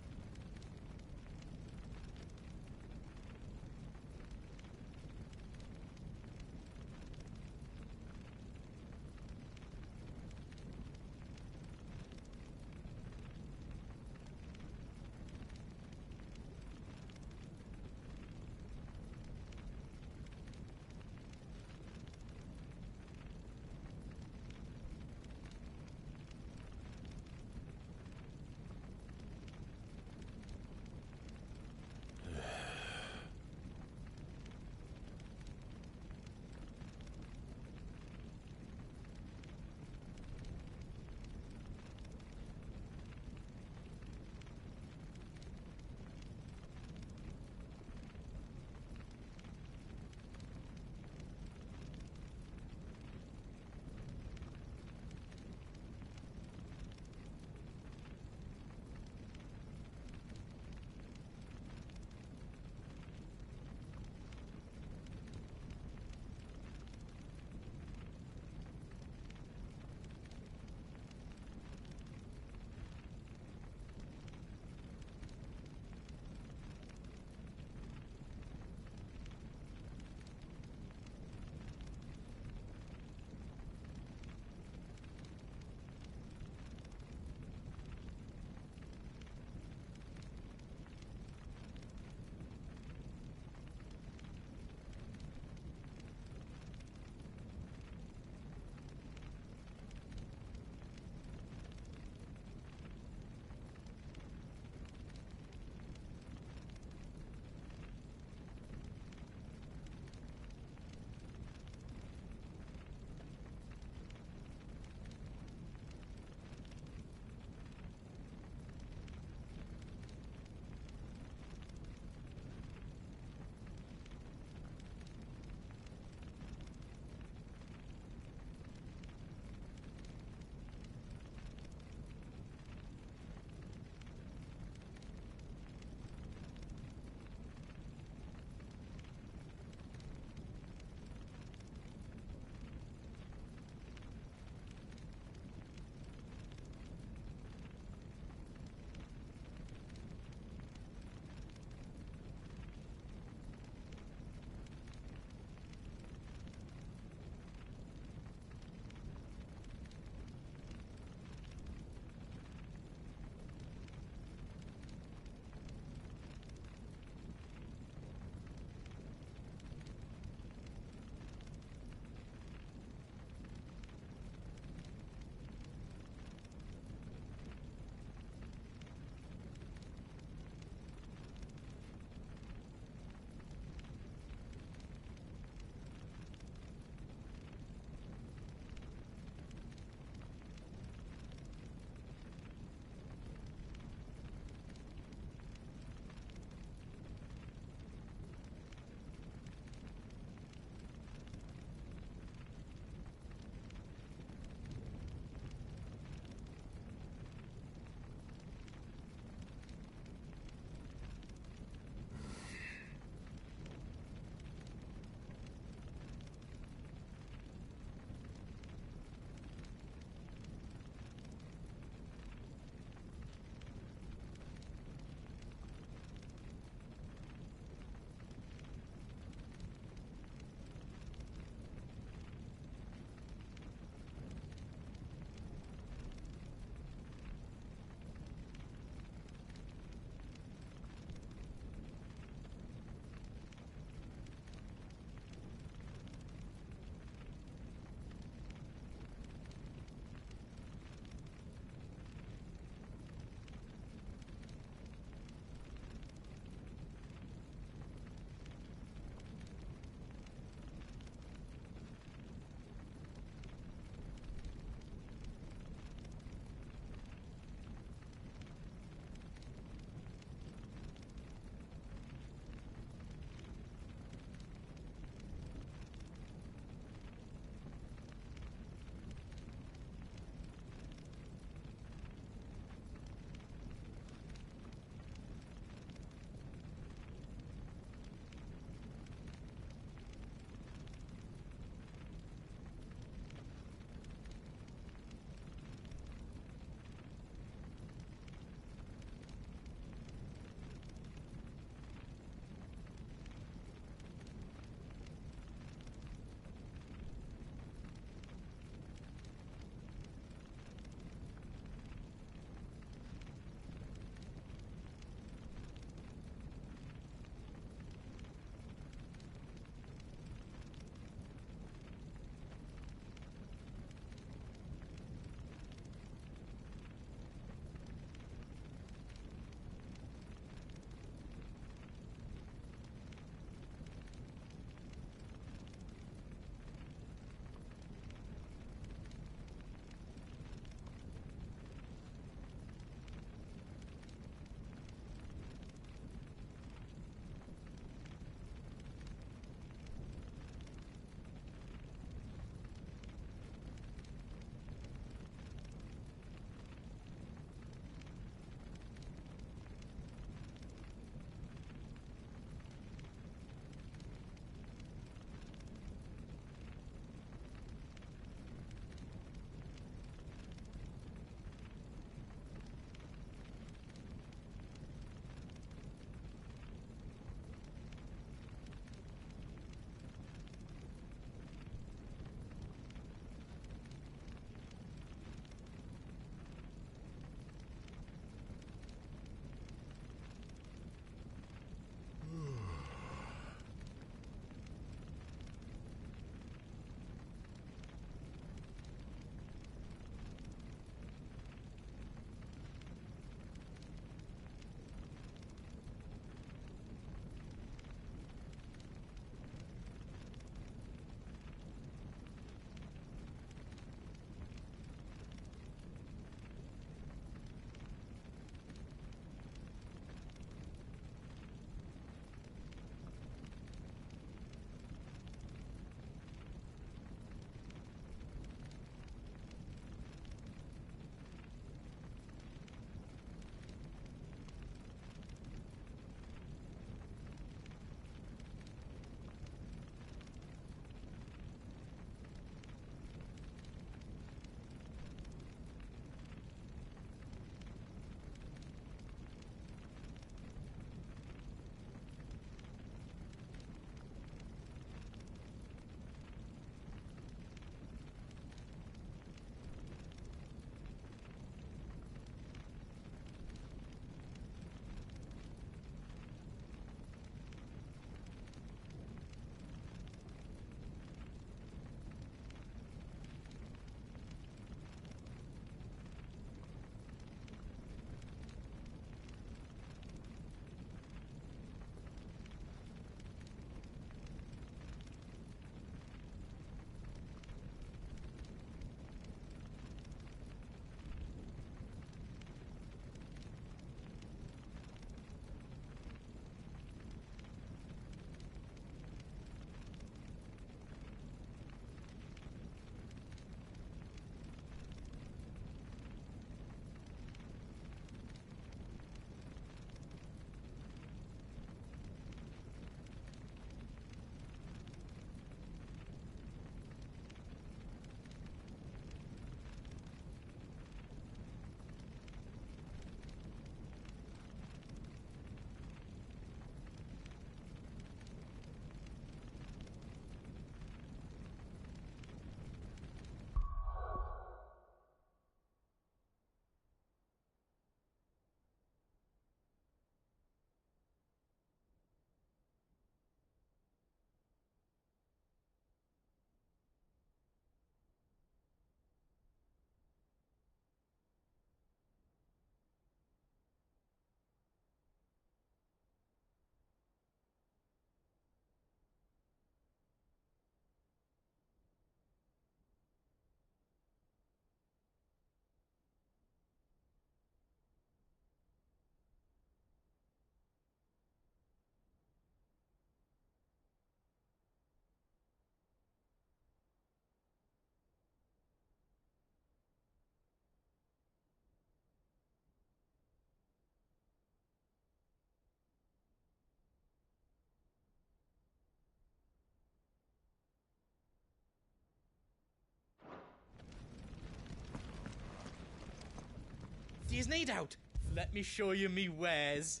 do you need out? Let me show you me wares.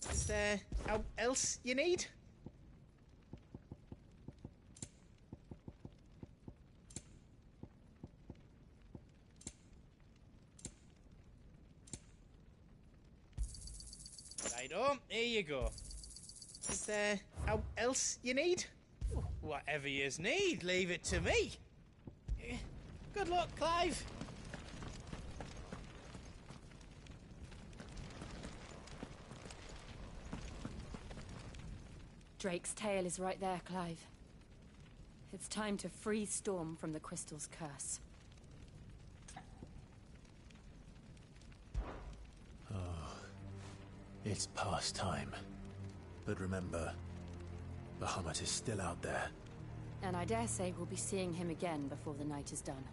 Is there out else you need? Righto, here you go. Is there out else you need? Whatever yous need, leave it to me. Good luck, Clive. Drake's tail is right there, Clive. It's time to free Storm from the Crystal's curse. Oh, it's past time. But remember, Bahamut is still out there. And I dare say we'll be seeing him again before the night is done.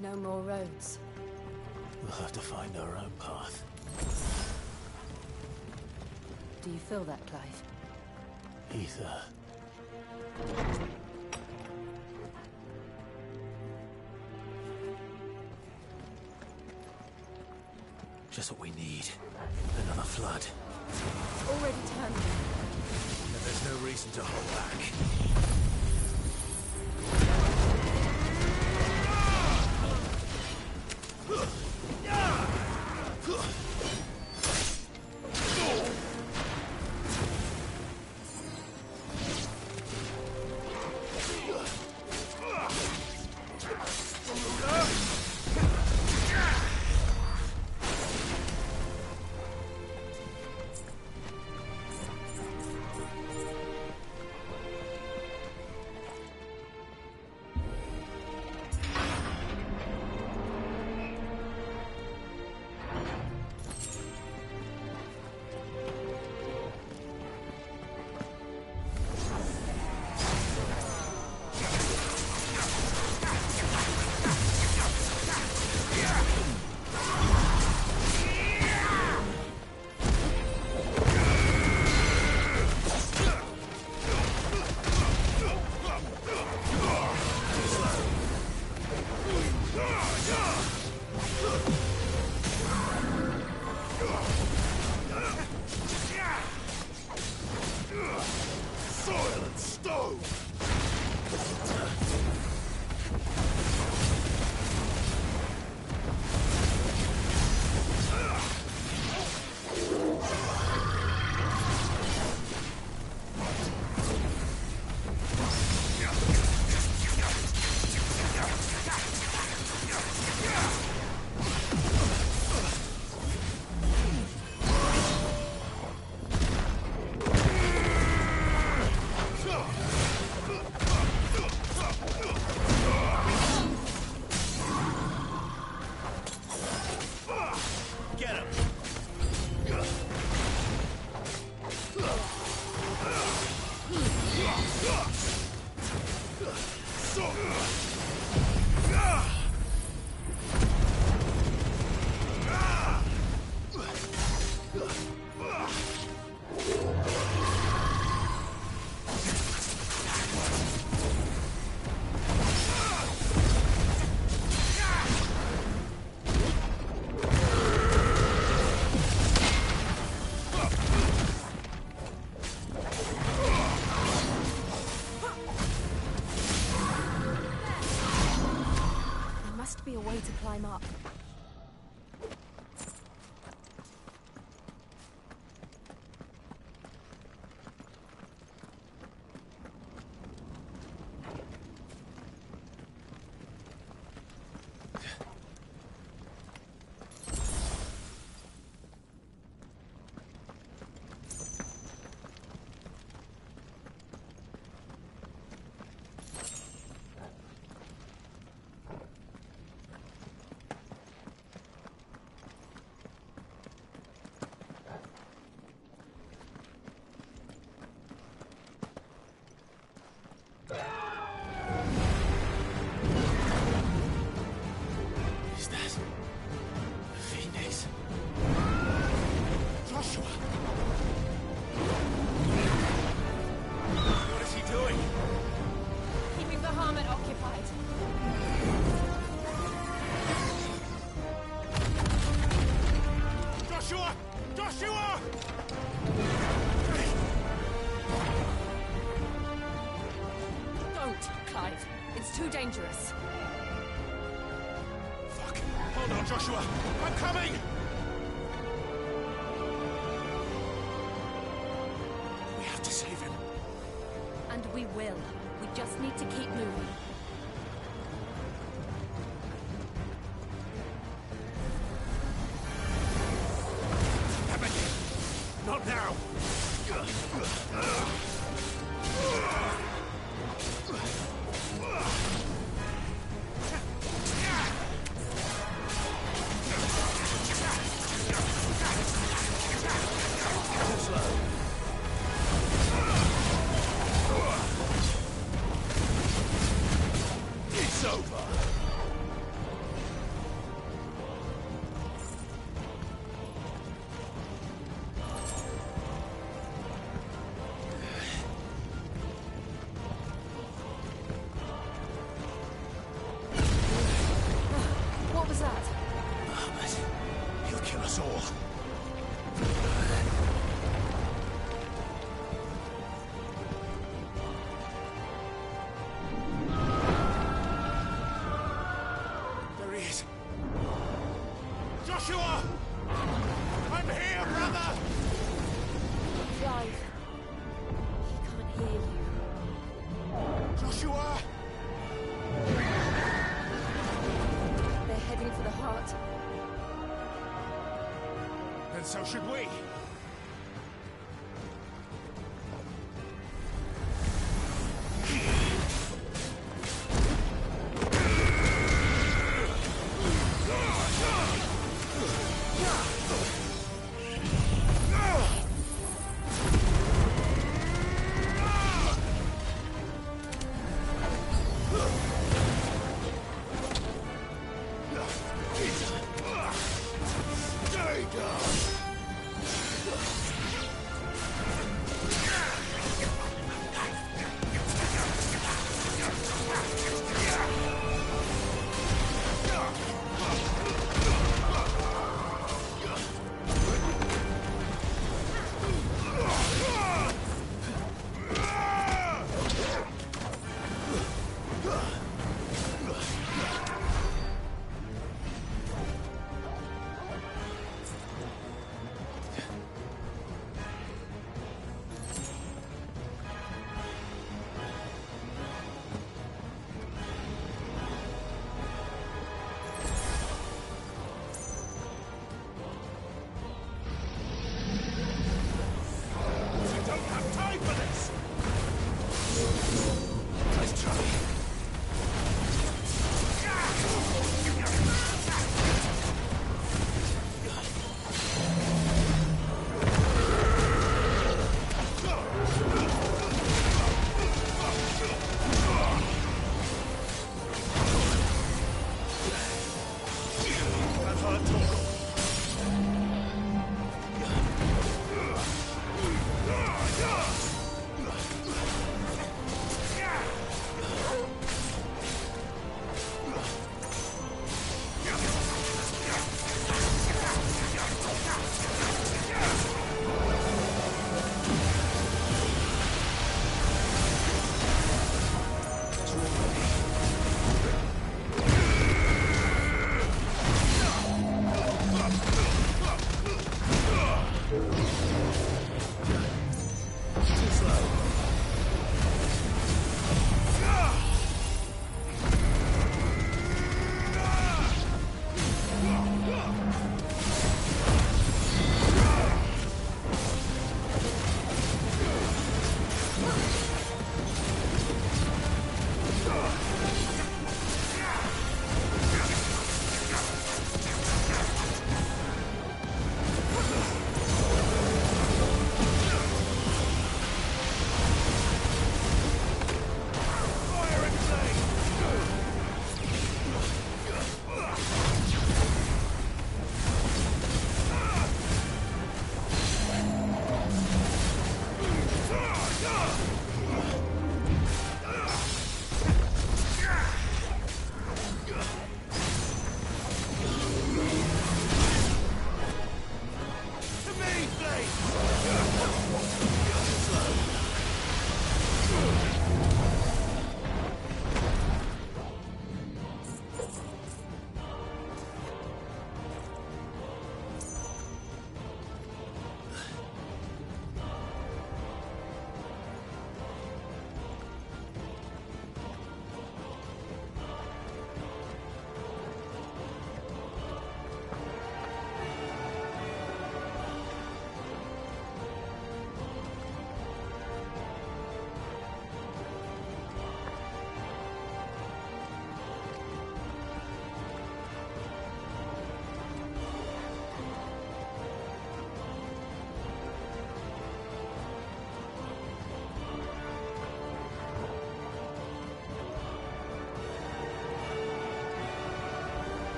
No more roads. We'll have to find our own path. Do you feel that, Clive? Ether. Just what we need. Another flood. Already turned. And there's no reason to hold back. Joshua! Don't, Clive. It's too dangerous. Fuck. Hold on, Joshua. I'm coming! We have to save him. And we will. We just need to keep moving. Not now! It's over! What was that? Ahmed, he'll kill us all. There he is. Joshua! I'm here, brother! Clive. He can't hear you. Joshua! They're heading for the heart. And so should we. Stay down!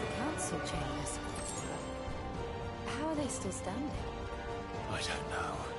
the council chambers. How are they still standing? I don't know.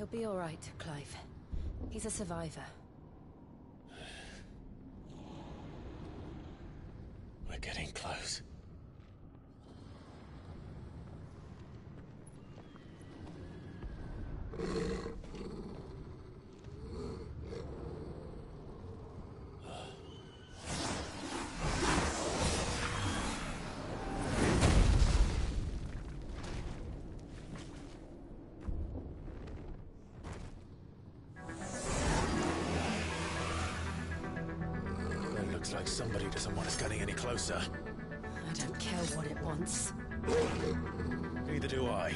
He'll be all right, Clive. He's a survivor. We're getting close. It looks like somebody doesn't want us getting any closer. I don't care what it wants. Neither do I.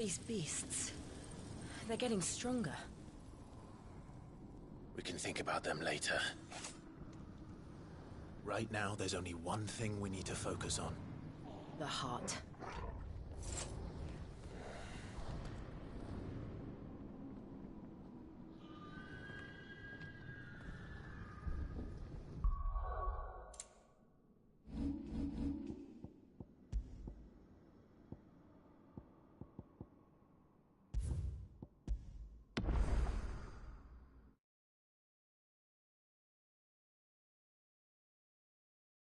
These beasts... they're getting stronger. We can think about them later. Right now, there's only one thing we need to focus on. The heart.